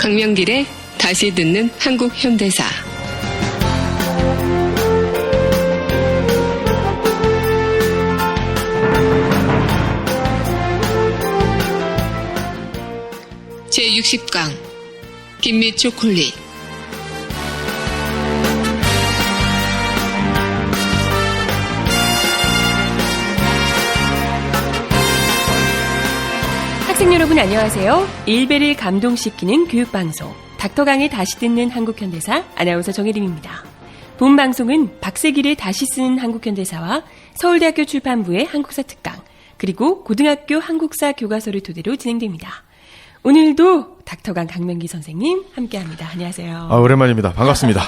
강명길의 다시 듣는 한국 현대사. 제60강 김미 초콜릿. 학생 여러분 안녕하세요. 일베를 감동시키는 교육방송 닥터강의 다시 듣는 한국현대사 아나운서 정혜림입니다. 본 방송은 박세길의 다시 쓰는 한국현대사와 서울대학교 출판부의 한국사 특강 그리고 고등학교 한국사 교과서를 토대로 진행됩니다. 오늘도 닥터강 강명기 선생님 함께합니다. 안녕하세요. 오랜만입니다. 반갑습니다.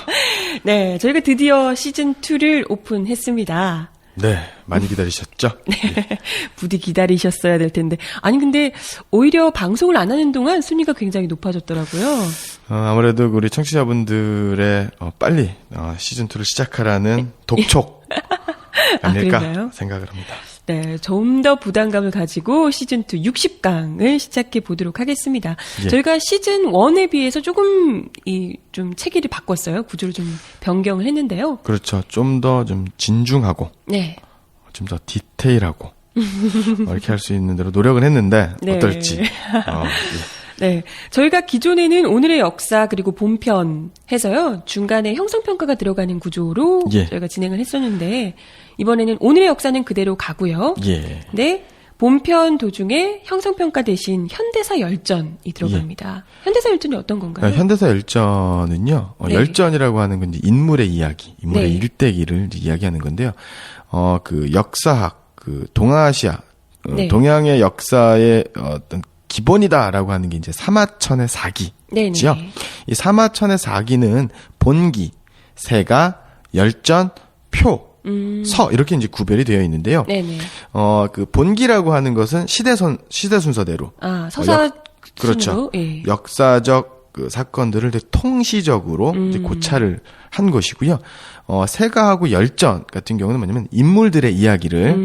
네, 저희가 드디어 시즌2를 오픈했습니다. 네, 많이 기다리셨죠? 네, 부디 기다리셨어야 될 텐데. 아니, 근데 오히려 방송을 안 하는 동안 순위가 굉장히 높아졌더라고요. 아무래도 우리 청취자분들의 빨리 시즌2를 시작하라는 독촉 아닐까 생각을 합니다. 네, 좀 더 부담감을 가지고 시즌2 60강을 시작해 보도록 하겠습니다. 예. 저희가 시즌1에 비해서 조금 좀 체계를 바꿨어요. 구조를 좀 변경을 했는데요. 그렇죠. 좀 더 좀 진중하고, 네. 좀 더 디테일하고, 이렇게 할 수 있는 대로 노력은 했는데, 네. 어떨지. 예. 네. 저희가 기존에는 오늘의 역사 그리고 본편 해서요. 중간에 형성평가가 들어가는 구조로 예. 저희가 진행을 했었는데 이번에는 오늘의 역사는 그대로 가고요. 예. 네. 본편 도중에 형성평가 대신 현대사 열전이 들어갑니다. 예. 현대사 열전이 어떤 건가요? 현대사 열전은요, 네. 열전이라고 하는 건 이제 인물의 이야기, 인물의 네. 일대기를 이야기하는 건데요. 그 역사학, 그 동아시아, 네. 동양의 역사의 어떤 기본이다라고 하는 게 이제 사마천의 사기죠. 네네. 이 사마천의 사기는 본기, 세가, 열전, 표, 서 이렇게 이제 구별이 되어 있는데요. 네네. 그 본기라고 하는 것은 시대 순서대로 서사 그렇죠. 순으로, 예. 역사적 그 사건들을 되게 통시적으로 이제 고찰을 한 것이고요. 세가하고 열전 같은 경우는 뭐냐면 인물들의 이야기를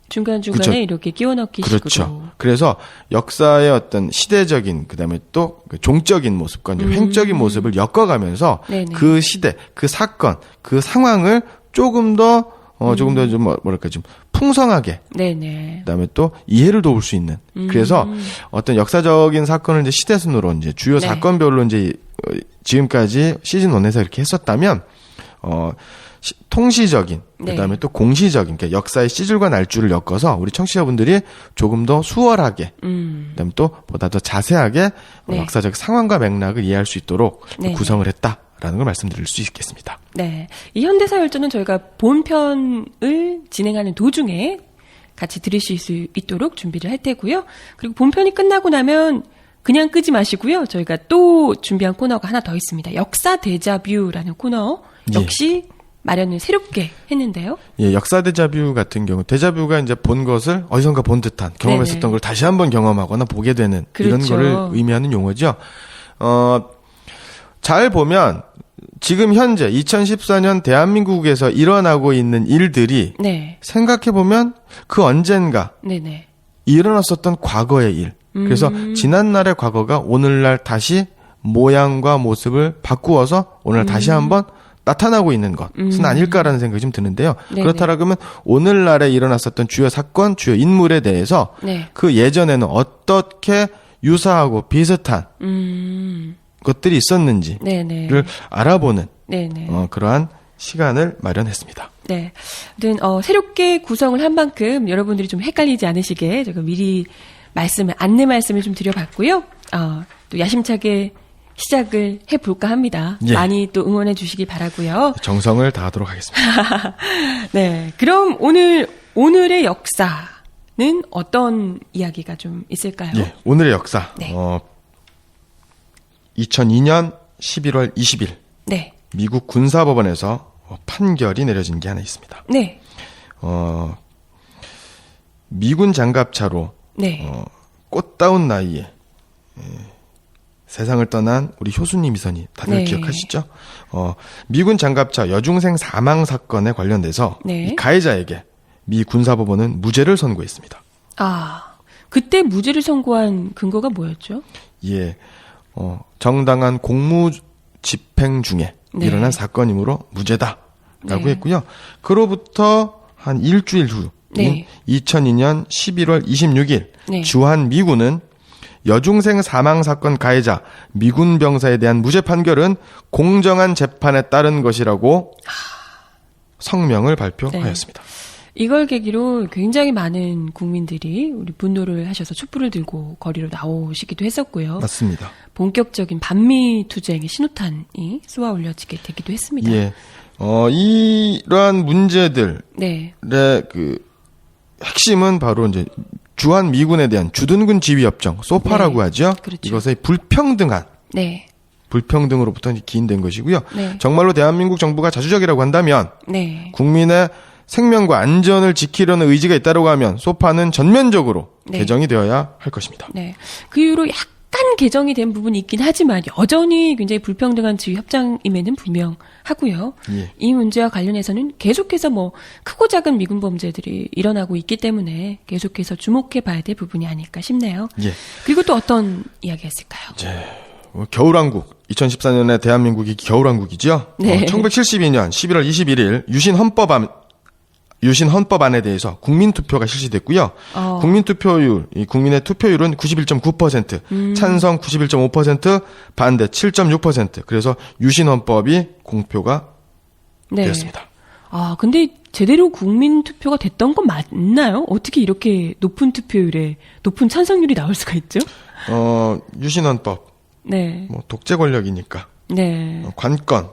중간중간에 그렇죠. 이렇게 끼워 넣기 그렇죠. 식으로. 그래서 역사의 어떤 시대적인 그다음에 또 종적인 모습과 이제 횡적인 모습을 엮어가면서 네네. 그 시대, 그 사건, 그 상황을 조금 더 좀 뭐랄까 좀 풍성하게 네네. 그다음에 또 이해를 도울 수 있는 그래서 어떤 역사적인 사건을 이제 시대 순으로 이제 주요 네. 사건별로 이제 지금까지 시즌 1에서 이렇게 했었다면 통시적인 그다음에 네. 또 공시적인 그러니까 역사의 시줄과 날줄을 엮어서 우리 청취자분들이 조금 더 수월하게 그다음에 또 보다 더 자세하게 네. 역사적 상황과 맥락을 이해할 수 있도록 네. 구성을 했다라는 걸 말씀드릴 수 있겠습니다. 네. 이 현대사 열전은 저희가 본편을 진행하는 도중에 같이 들으실 수 있도록 준비를 할 테고요. 그리고 본편이 끝나고 나면 그냥 끄지 마시고요. 저희가 또 준비한 코너가 하나 더 있습니다. 역사 데자뷰라는 코너 역시 마련을 새롭게 했는데요. 예, 역사 데자뷰 같은 경우 데자뷰가 이제 본 것을 어디선가 본 듯한 경험했었던 네네. 걸 다시 한번 경험하거나 보게 되는 이런 그렇죠. 거를 의미하는 용어죠. 잘 보면 지금 현재 2014년 대한민국에서 일어나고 있는 일들이 네. 생각해 보면 그 언젠가 네네. 일어났었던 과거의 일. 그래서 지난날의 과거가 오늘날 다시 모양과 모습을 바꾸어서 오늘 다시 한번 나타나고 있는 것은 아닐까라는 생각이 좀 드는데요. 네네. 그렇다라면 오늘날에 일어났었던 주요 사건, 주요 인물에 대해서 네. 그 예전에는 어떻게 유사하고 비슷한 것들이 있었는지를 네네. 알아보는 네네. 그러한 시간을 마련했습니다. 네. 아무튼 새롭게 구성을 한 만큼 여러분들이 좀 헷갈리지 않으시게 제가 미리 안내 말씀을 좀 드려봤고요. 또 야심차게 시작을 해볼까 합니다. 예. 많이 또 응원해 주시기 바라고요. 정성을 다하도록 하겠습니다. 네. 그럼 오늘의 역사는 어떤 이야기가 좀 있을까요? 예, 오늘의 역사. 네. 2002년 11월 20일 네. 미국 군사법원에서 판결이 내려진 게 하나 있습니다. 네. 미군 장갑차로 네. 꽃다운 나이에 세상을 떠난 우리 효순이 미선이 다들 네. 기억하시죠? 미군 장갑차 여중생 사망 사건에 관련돼서 네. 이 가해자에게 미 군사법원은 무죄를 선고했습니다. 그때 무죄를 선고한 근거가 뭐였죠? 예, 정당한 공무 집행 중에 네. 일어난 사건이므로 무죄다라고 네. 했고요. 그로부터 한 일주일 후인 네. 2002년 11월 26일 네. 주한 미군은 여중생 사망 사건 가해자 미군 병사에 대한 무죄 판결은 공정한 재판에 따른 것이라고 성명을 발표하였습니다. 이걸 계기로 굉장히 많은 국민들이 우리 분노를 하셔서 촛불을 들고 거리로 나오시기도 했었고요. 맞습니다. 본격적인 반미 투쟁의 신호탄이 쏘아 올려지게 되기도 했습니다. 예, 이러한 문제들의 네. 그 핵심은 바로 이제 주한 미군에 대한 주둔군 지휘협정 소파라고 네. 하죠. 그렇죠. 이것의 불평등한 네. 불평등으로부터 기인된 것이고요. 네. 정말로 대한민국 정부가 자주적이라고 한다면 네. 국민의 생명과 안전을 지키려는 의지가 있다고 하면 소파는 전면적으로 네. 개정이 되어야 할 것입니다. 네. 그 이후로 약간 개정이 된 부분이 있긴 하지만 여전히 굉장히 불평등한 지위 협정임에는 분명하고요. 예. 이 문제와 관련해서는 계속해서 뭐 크고 작은 미군 범죄들이 일어나고 있기 때문에 계속해서 주목해 봐야 될 부분이 아닐까 싶네요. 예. 그리고 또 어떤 이야기가 있을까요? 겨울왕국 2014년에 대한민국이 겨울왕국이죠. 네. 1972년 11월 21일 유신 헌법안에 대해서 국민투표가 실시됐고요. 국민투표율, 이 국민의 투표율은 91.9%, 찬성 91.5%, 반대 7.6%. 그래서 유신 헌법이 공표가 네. 되었습니다. 아, 근데 제대로 국민 투표가 됐던 건 맞나요? 어떻게 이렇게 높은 투표율에 높은 찬성률이 나올 수가 있죠? 유신 헌법, 네. 뭐 독재 권력이니까 네. 관건,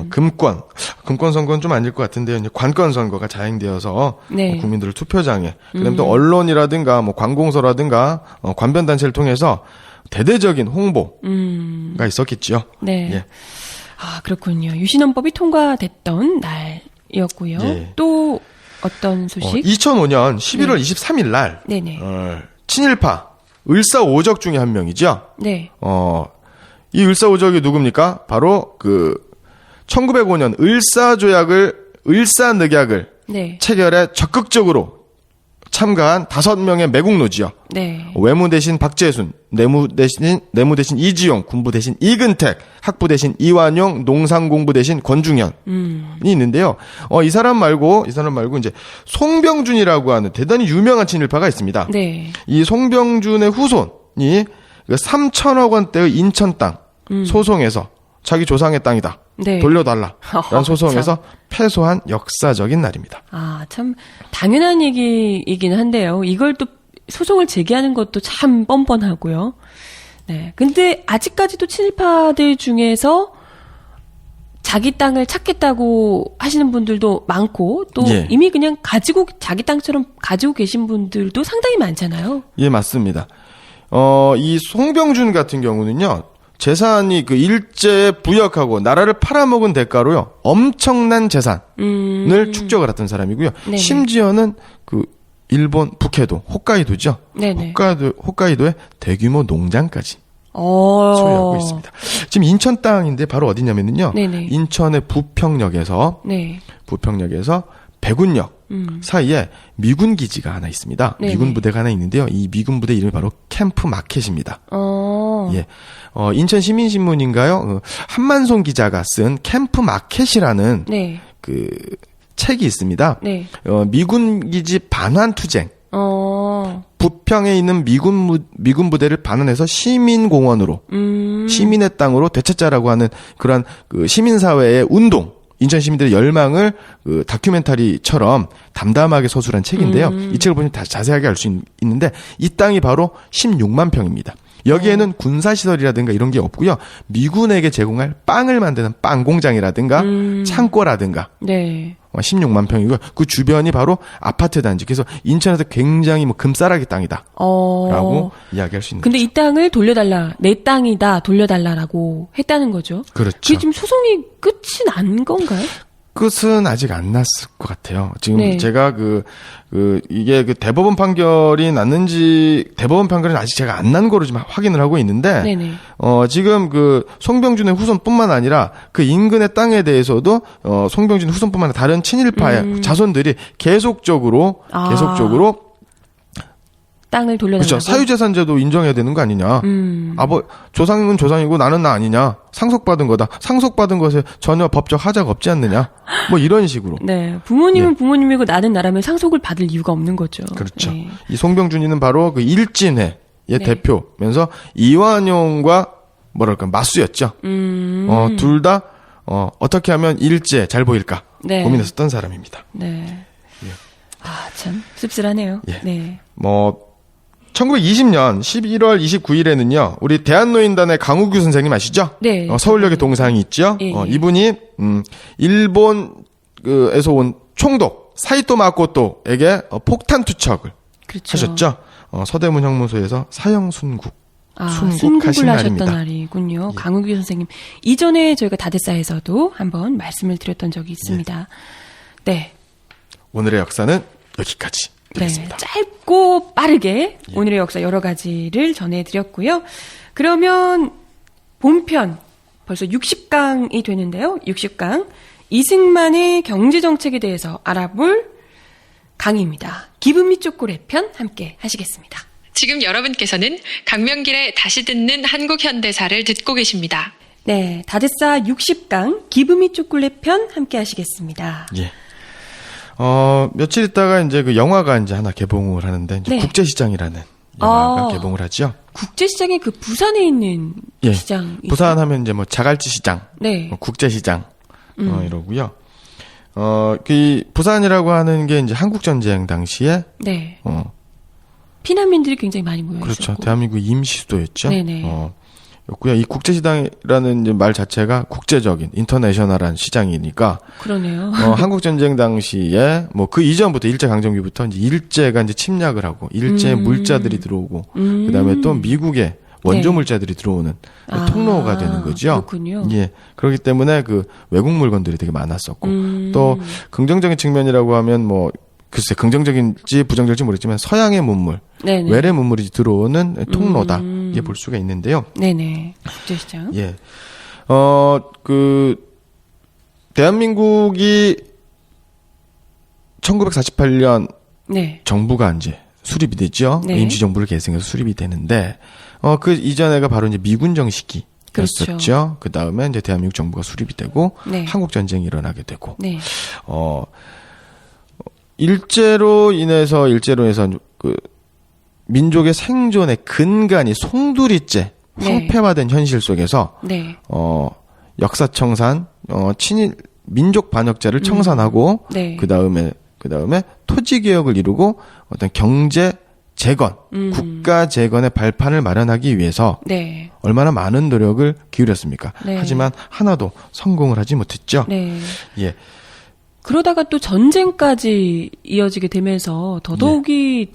금권 선거는 좀 아닐 것 같은데요. 이제 관건 선거가 자행되어서 네. 국민들을 투표장에, 그다음에 또 언론이라든가 뭐 관공서라든가 관변 단체를 통해서 대대적인 홍보가 있었겠지요. 네. 예. 아, 그렇군요. 유신헌법이 통과됐던 날이었고요. 예. 또 어떤 소식? 2005년 11월 23일 날 네네. 친일파 을사오적 중에 한 명이죠. 네. 이 을사오적이 누굽니까? 바로 1905년 을사늑약을 네. 체결에 적극적으로 참가한 5명의 매국노지요. 네. 외무 대신 박재순, 내무 대신 이지용, 군부 대신 이근택, 학부 대신 이완용, 농상공부 대신 권중현이 있는데요. 이 사람 말고 이제 송병준이라고 하는 대단히 유명한 친일파가 있습니다. 네. 이 송병준의 후손이 3천억 원대의 인천 땅 소송에서 자기 조상의 땅이다. 네. 돌려달라라는 소송에서 패소한 역사적인 날입니다. 아, 참 당연한 얘기이긴 한데요. 이걸 또 소송을 제기하는 것도 참 뻔뻔하고요. 네. 근데 아직까지도 친일파들 중에서 자기 땅을 찾겠다고 하시는 분들도 많고 또 예. 이미 그냥 자기 땅처럼 가지고 계신 분들도 상당히 많잖아요. 예, 맞습니다. 이 송병준 같은 경우는요, 재산이 일제에 부역하고 나라를 팔아먹은 대가로요, 엄청난 재산을 축적을 했던 사람이고요. 네네. 심지어는 일본 북해도, 홋카이도죠. 네네. 홋카이도의 대규모 농장까지 소유하고 소유하고 있습니다. 지금 인천 땅인데 바로 어디냐면요. 네네. 인천의 부평역에서 백운역 사이에 미군 기지가 하나 있습니다. 네네. 미군 부대가 하나 있는데요. 이 미군 부대 이름이 바로 캠프 마켓입니다. 예. 인천 시민신문인가요? 한만송 기자가 쓴 캠프 마켓이라는 네. 책이 있습니다. 네. 미군 기지 반환 투쟁. 어. 부평에 있는 미군 부대를 반환해서 시민공원으로, 시민의 땅으로 되찾자라고 하는 그러한 시민사회의 운동, 인천 시민들의 열망을 다큐멘터리처럼 담담하게 서술한 책인데요. 이 책을 보면 다 자세하게 알 수 있는데, 이 땅이 바로 16만 평입니다. 여기에는 군사시설이라든가 이런 게 없고요. 미군에게 제공할 빵을 만드는 빵 공장이라든가 창고라든가 네. 16만 평이고요. 그 주변이 바로 아파트 단지. 그래서 인천에서 굉장히 금싸라기 땅이다. 라고 이야기할 수 있는 근데 거죠. 이 땅을 돌려달라, 내 땅이다, 돌려달라라고 했다는 거죠. 그렇죠. 그게 지금 소송이 끝이 난 건가요? 끝은 아직 안 났을 것 같아요. 지금 네. 제가 이게 대법원 판결이 났는지, 대법원 판결은 아직 제가 안 난 거로 지금 확인을 하고 있는데, 네네. 지금 송병준의 후손뿐만 아니라 그 인근의 땅에 대해서도, 송병준 후손뿐만 아니라 다른 친일파의 자손들이 계속적으로 땅을 돌려달라고. 그렇죠. 사유재산제도 인정해야 되는 거 아니냐. 조상은 조상이고 나는 나 아니냐. 상속받은 거다. 상속받은 것에 전혀 법적 하자가 없지 않느냐. 뭐 이런 식으로. 네. 부모님은 부모님이고 나는 나라면 상속을 받을 이유가 없는 거죠. 그렇죠. 네. 이 송병준이는 바로 그 일진회의 대표면서 이완용과 뭐랄까 맞수였죠. 둘 다 어떻게 하면 일제 잘 보일까 고민했었던 사람입니다. 네. 아, 참 씁쓸하네요. 예. 네. 1920년 11월 29일에는요, 우리 대한노인단의 강우규 선생님 아시죠? 네. 서울역에 동상이 있죠? 예. 이분이, 일본에서 온 총독, 사이토 마코토에게 폭탄 투척을 그렇죠. 하셨죠? 서대문 형무소에서 사형 순국. 순국을 하신 하셨던 날입니다. 날이군요. 예. 강우규 선생님. 이전에 저희가 다대사에서도 한번 말씀을 드렸던 적이 있습니다. 네. 오늘의 역사는 여기까지. 네, 짧고 빠르게 오늘의 역사 여러 가지를 전해드렸고요. 그러면 본편 벌써 60강이 되는데요. 60강 이승만의 경제정책에 대해서 알아볼 강의입니다. 기분 및 초콜릿 편 함께 하시겠습니다. 지금 여러분께서는 강명길의 다시 듣는 한국 현대사를 듣고 계십니다. 네, 다대사 60강 기분 및 초콜릿 편 함께 하시겠습니다. 예. 며칠 있다가 이제 그 영화가 이제 하나 개봉을 하는데, 이제 네. 국제시장이라는 영화가 개봉을 하죠. 국제시장이 그 부산에 있는 예. 시장. 부산 하면 이제 뭐 자갈치 시장, 네. 국제시장, 이러고요. 그 부산이라고 하는 게 이제 한국전쟁 당시에, 네. 피난민들이 굉장히 많이 모여 그렇죠. 있었고. 대한민국 임시 수도였죠. 네네. 였고요. 이 국제시장이라는 이제 말 자체가 국제적인, 인터내셔널한 시장이니까, 그러네요. 한국전쟁 당시에, 뭐 그 이전부터, 일제강점기부터 이제 일제가 이제 침략을 하고, 일제의 물자들이 들어오고, 그 다음에 또 미국의 원조 네. 물자들이 들어오는 통로가 되는 거죠. 그렇군요. 예. 그렇기 때문에 그 외국 물건들이 되게 많았었고, 또 긍정적인 측면이라고 하면 뭐, 글쎄, 긍정적인지 부정적인지 모르겠지만 서양의 문물, 네네. 외래 문물이 들어오는 통로다. 이게 볼 수가 있는데요. 네네. 국제시장. 예. 대한민국이 1948년 네. 정부가 이제 수립이 되죠. 네. 임시정부를 계승해서 수립이 되는데, 그 이전에가 바로 이제 미군정 시기였었죠. 그렇죠. 그 다음에 이제 대한민국 정부가 수립이 되고, 네. 한국전쟁이 일어나게 되고, 네. 일제로 인해서 그 민족의 생존의 근간이 송두리째 네. 황폐화된 현실 속에서 네. 역사 청산, 친일 민족 반역자를 청산하고 네. 그다음에 토지 개혁을 이루고 어떤 경제 재건, 국가 재건의 발판을 마련하기 위해서 네. 얼마나 많은 노력을 기울였습니까? 네. 하지만 하나도 성공을 하지 못했죠. 네. 예. 그러다가 또 전쟁까지 이어지게 되면서 더더욱이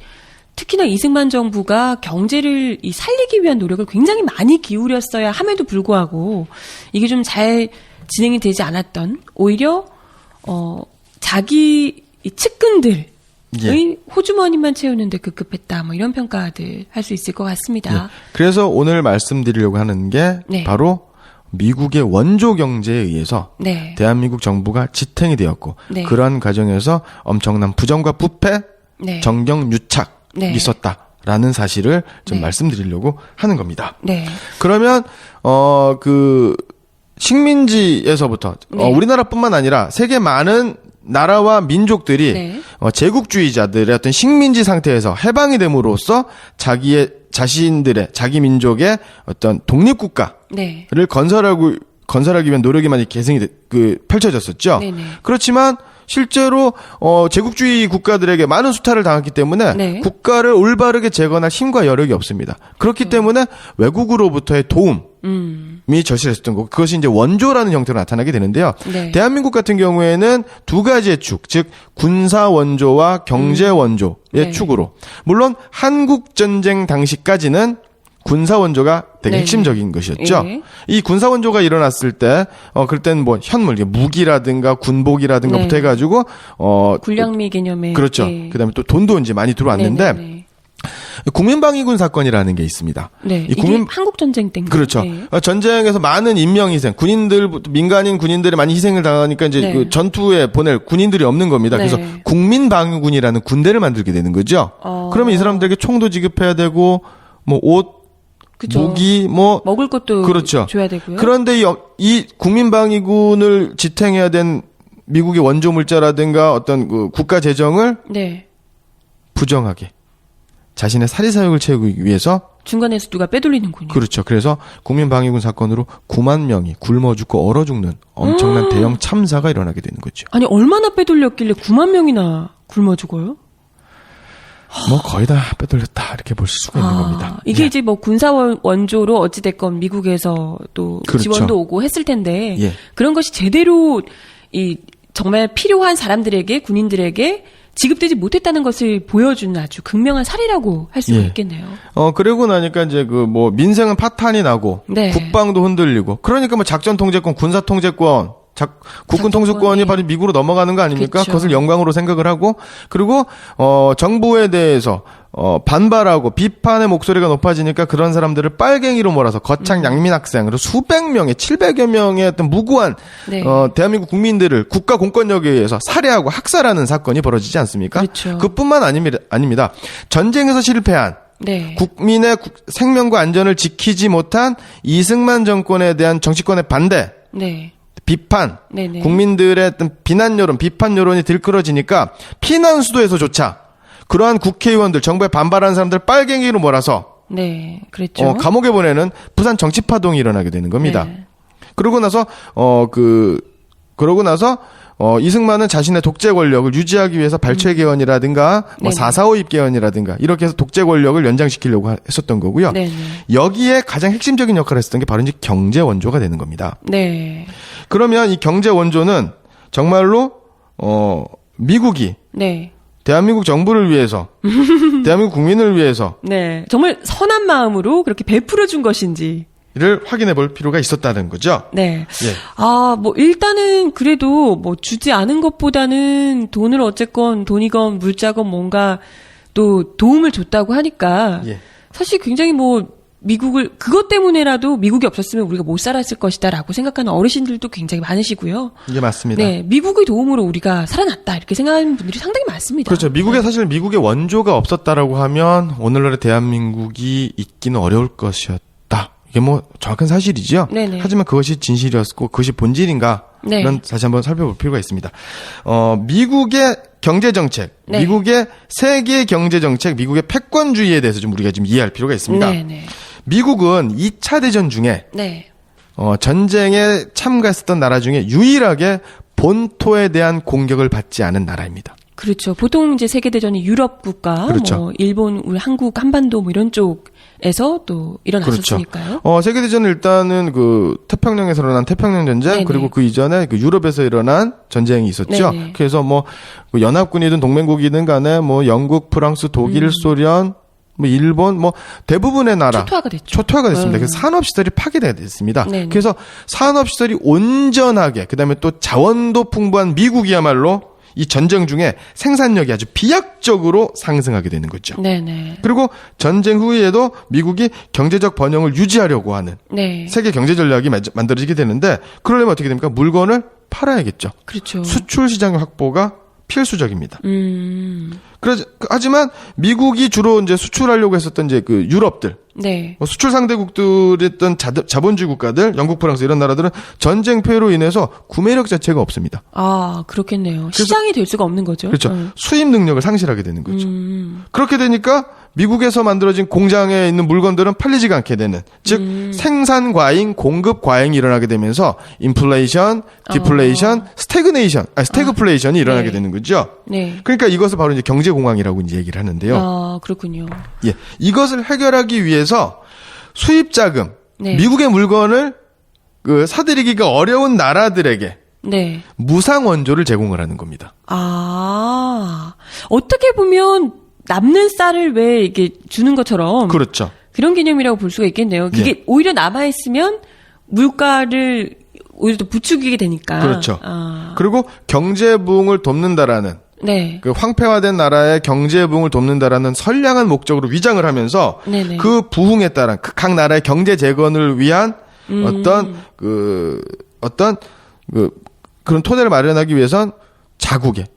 특히나 이승만 정부가 경제를 살리기 위한 노력을 굉장히 많이 기울였어야 함에도 불구하고 이게 좀 잘 진행이 되지 않았던, 오히려 자기 이 측근들의 호주머니만 채우는데 급급했다, 뭐 이런 평가들 할 수 있을 것 같습니다. 그래서 오늘 말씀드리려고 하는 게 네. 바로 미국의 원조 경제에 의해서 네. 대한민국 정부가 지탱이 되었고, 네. 그러한 과정에서 엄청난 부정과 부패, 네. 정경유착이 네. 있었다라는 사실을 좀 네. 말씀드리려고 하는 겁니다. 네. 그러면 그 식민지에서부터 네. 우리나라뿐만 아니라 세계 많은 나라와 민족들이 네. 제국주의자들의 어떤 식민지 상태에서 해방이 됨으로써 자기 민족의 어떤 독립국가를 네. 건설하기 위한 노력이 많이 펼쳐졌었죠. 네네. 그렇지만 실제로 제국주의 국가들에게 많은 수탈을 당했기 때문에 네. 국가를 올바르게 재건할 힘과 여력이 없습니다. 그렇기 때문에 외국으로부터의 도움이 절실했었던 거고, 그것이 이제 원조라는 형태로 나타나게 되는데요. 네. 대한민국 같은 경우에는 두 가지의 축, 즉 군사 원조와 경제 원조의 네. 축으로, 물론 한국 전쟁 당시까지는 군사 원조가 되게 네. 핵심적인 것이었죠. 예. 이 군사 원조가 일어났을 때, 그때는 뭐 현물, 무기라든가 군복이라든가부터 네. 해가지고, 군량미 개념의 그렇죠. 예. 그다음에 또 돈도 이제 많이 들어왔는데, 네네네. 국민방위군 사건이라는 게 있습니다. 네. 이 이게 한국 전쟁 때인가요? 그렇죠. 네. 전쟁에서 많은 인명 희생, 군인들, 민간인 군인들이 많이 희생을 당하니까 이제 네. 그 전투에 보낼 군인들이 없는 겁니다. 네. 그래서 국민방위군이라는 군대를 만들게 되는 거죠. 그러면 이 사람들에게 총도 지급해야 되고, 뭐 옷, 그쵸. 무기, 뭐 먹을 것도 그렇죠. 줘야 되고요. 그런데 이 국민방위군을 지탱해야 된 미국의 원조 물자라든가 어떤 그 국가 재정을 네. 부정하게 자신의 사리사욕을 채우기 위해서 중간에서 누가 빼돌리는군요. 그렇죠. 그래서 국민방위군 사건으로 9만 명이 굶어 죽고 얼어 죽는 엄청난 대형 참사가 일어나게 되는 거죠. 아니 얼마나 빼돌렸길래 9만 명이나 굶어 죽어요? 뭐 거의 다 빼돌렸다 이렇게 볼 수가 있는 겁니다. 이게 예. 이제 뭐 군사 원조로 어찌됐건 미국에서 또 그렇죠. 지원도 오고 했을 텐데 예. 그런 것이 제대로 이 정말 필요한 사람들에게 군인들에게 지급되지 못했다는 것을 보여주는 아주 극명한 사례라고 할 수가 예. 있겠네요. 그러고 나니까 이제 그 뭐 민생은 파탄이 나고 네. 국방도 흔들리고 그러니까 뭐 작전 통제권, 군사 통제권, 국군 통수권이 바로 미국으로 넘어가는 거 아닙니까? 그렇죠. 그것을 영광으로 생각을 하고 그리고 정부에 대해서 반발하고 비판의 목소리가 높아지니까 그런 사람들을 빨갱이로 몰아서 거창 양민 학생으로 수백 명의 700여 명의 어떤 무고한 네. 대한민국 국민들을 국가 공권력에 의해서 살해하고 학살하는 사건이 벌어지지 않습니까? 그렇죠. 그뿐만 아닙니다. 전쟁에서 실패한 네. 국민의 생명과 안전을 지키지 못한 이승만 정권에 대한 정치권의 반대, 네. 비판, 네네. 국민들의 어떤 비난 여론, 비판 여론이 들끓어지니까 피난 수도에서조차 그러한 국회의원들, 정부에 반발하는 사람들 빨갱이로 몰아서 네. 그랬죠. 감옥에 보내는 부산 정치파동이 일어나게 되는 겁니다. 네. 그러고 나서 이승만은 자신의 독재 권력을 유지하기 위해서 발췌 개헌이라든가 뭐 네네. 4.45 입개헌이라든가 이렇게 해서 독재 권력을 연장시키려고 했었던 거고요. 네네. 여기에 가장 핵심적인 역할을 했었던 게 바로 이제 경제 원조가 되는 겁니다. 네. 그러면 이 경제 원조는 정말로 미국이 네. 대한민국 정부를 위해서 대한민국 국민을 위해서 네. 정말 선한 마음으로 그렇게 베풀어 준 것인지. 를 확인해 볼 필요가 있었다는 거죠. 네. 예. 뭐, 일단은 그래도 뭐, 주지 않은 것보다는 돈을 어쨌건 돈이건 물자건 뭔가 또 도움을 줬다고 하니까 예. 사실 굉장히 뭐, 그것 때문에라도 미국이 없었으면 우리가 못 살았을 것이다라고 생각하는 어르신들도 굉장히 많으시고요. 이게 맞습니다. 네. 미국의 도움으로 우리가 살아났다 이렇게 생각하는 분들이 상당히 많습니다. 그렇죠. 사실 미국의 원조가 없었다라고 하면 오늘날의 대한민국이 있기는 어려울 것이었다. 이게 뭐 정확한 사실이죠. 네네. 하지만 그것이 진실이었고 그것이 본질인가? 네. 는 다시 한번 살펴볼 필요가 있습니다. 미국의 경제 정책, 네. 미국의 세계 경제 정책, 미국의 패권주의에 대해서 좀 우리가 좀 이해할 필요가 있습니다. 네네. 미국은 2차 대전 중에 네. 전쟁에 참가했었던 나라 중에 유일하게 본토에 대한 공격을 받지 않은 나라입니다. 그렇죠. 보통 이제 세계대전이 유럽 국가, 그렇죠. 뭐 일본, 우리 한국, 한반도 뭐 이런 쪽에서 또 일어났었으니까요. 그렇죠. 세계대전은 일단은 그 태평양에서 일어난 태평양 전쟁, 네네. 그리고 그 이전에 그 유럽에서 일어난 전쟁이 있었죠. 네네. 그래서 뭐 연합군이든 동맹국이든 간에 뭐 영국, 프랑스, 독일, 소련, 뭐 일본, 뭐 대부분의 나라 초토화가 됐죠. 초토화가 됐습니다. 네. 그래서 산업시설이 파괴가 됐습니다. 네네. 그래서 산업시설이 온전하게, 그 다음에 또 자원도 풍부한 미국이야말로 이 전쟁 중에 생산력이 아주 비약적으로 상승하게 되는 거죠. 네네. 그리고 전쟁 후에도 미국이 경제적 번영을 유지하려고 하는 네. 세계 경제 전략이 만들어지게 되는데 그러려면 어떻게 됩니까? 물건을 팔아야겠죠. 그렇죠. 수출 시장 확보가 필수적입니다. 하지만 미국이 주로 이제 수출하려고 했었던 이제 그 유럽들, 네. 뭐 수출 상대국들이었던 자본주의 국가들, 영국, 프랑스 이런 나라들은 전쟁 폐해로 인해서 구매력 자체가 없습니다. 그렇겠네요. 시장이 될 수가 없는 거죠. 그렇죠. 수입 능력을 상실하게 되는 거죠. 그렇게 되니까 미국에서 만들어진 공장에 있는 물건들은 팔리지가 않게 되는, 즉 생산 과잉, 공급 과잉이 일어나게 되면서 인플레이션, 디플레이션, 스태그플레이션이 일어나게 네. 되는 거죠. 네. 그러니까 이것을 바로 이제 경제 공황이라고 이제 얘기를 하는데요. 그렇군요. 예, 이것을 해결하기 위해서 수입 자금, 네. 미국의 물건을 사들이기가 어려운 나라들에게 네. 무상 원조를 제공을 하는 겁니다. 어떻게 보면 남는 쌀을 왜 이게 주는 것처럼 그렇죠. 그런 개념이라고 볼 수가 있겠네요. 그게 오히려 남아있으면 물가를 오히려 또 부추기게 되니까. 그렇죠. 그리고 경제 부흥을 돕는다라는 네. 그 황폐화된 나라의 경제 부흥을 돕는다라는 선량한 목적으로 위장을 하면서 네네. 그 부흥에 따른 각 나라의 경제 재건을 위한 그런 토대를 마련하기 위해선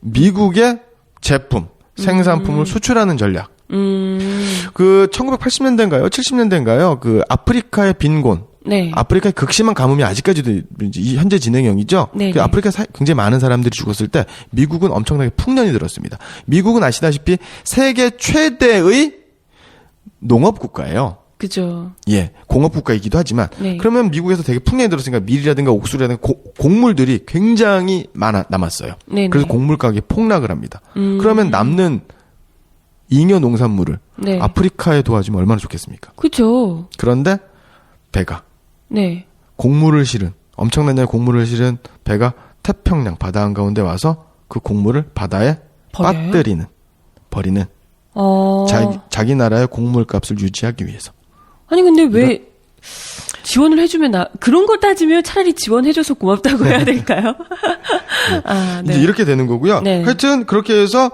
미국의 제품, 생산품을 수출하는 전략. 그 1980년대인가요? 70년대인가요? 그 아프리카의 빈곤. 네. 아프리카의 극심한 가뭄이 아직까지도 현재 진행형이죠. 네네. 그 아프리카에 굉장히 많은 사람들이 죽었을 때 미국은 엄청나게 풍년이 들었습니다. 미국은 아시다시피 세계 최대의 농업 국가예요. 그죠. 예, 공업 국가이기도 하지만 네. 그러면 미국에서 되게 풍년이 들었으니까 밀이라든가 옥수수라든가 곡물들이 굉장히 남았어요. 네네. 그래서 곡물 가격이 폭락을 합니다. 그러면 남는 잉여 농산물을 네. 아프리카에 도와주면 얼마나 좋겠습니까? 그죠. 그런데 배가 네. 엄청난 양의 곡물을 실은 배가 태평양 바다 한가운데 와서 그 곡물을 바다에 버려요? 버리는 어. 자기 나라의 곡물값을 유지하기 위해서. 아니 근데 왜 지원을 해주면 그런 걸 따지면 차라리 지원해줘서 고맙다고 해야 될까요? 아, 네. 이제 이렇게 되는 거고요. 네. 하여튼 그렇게 해서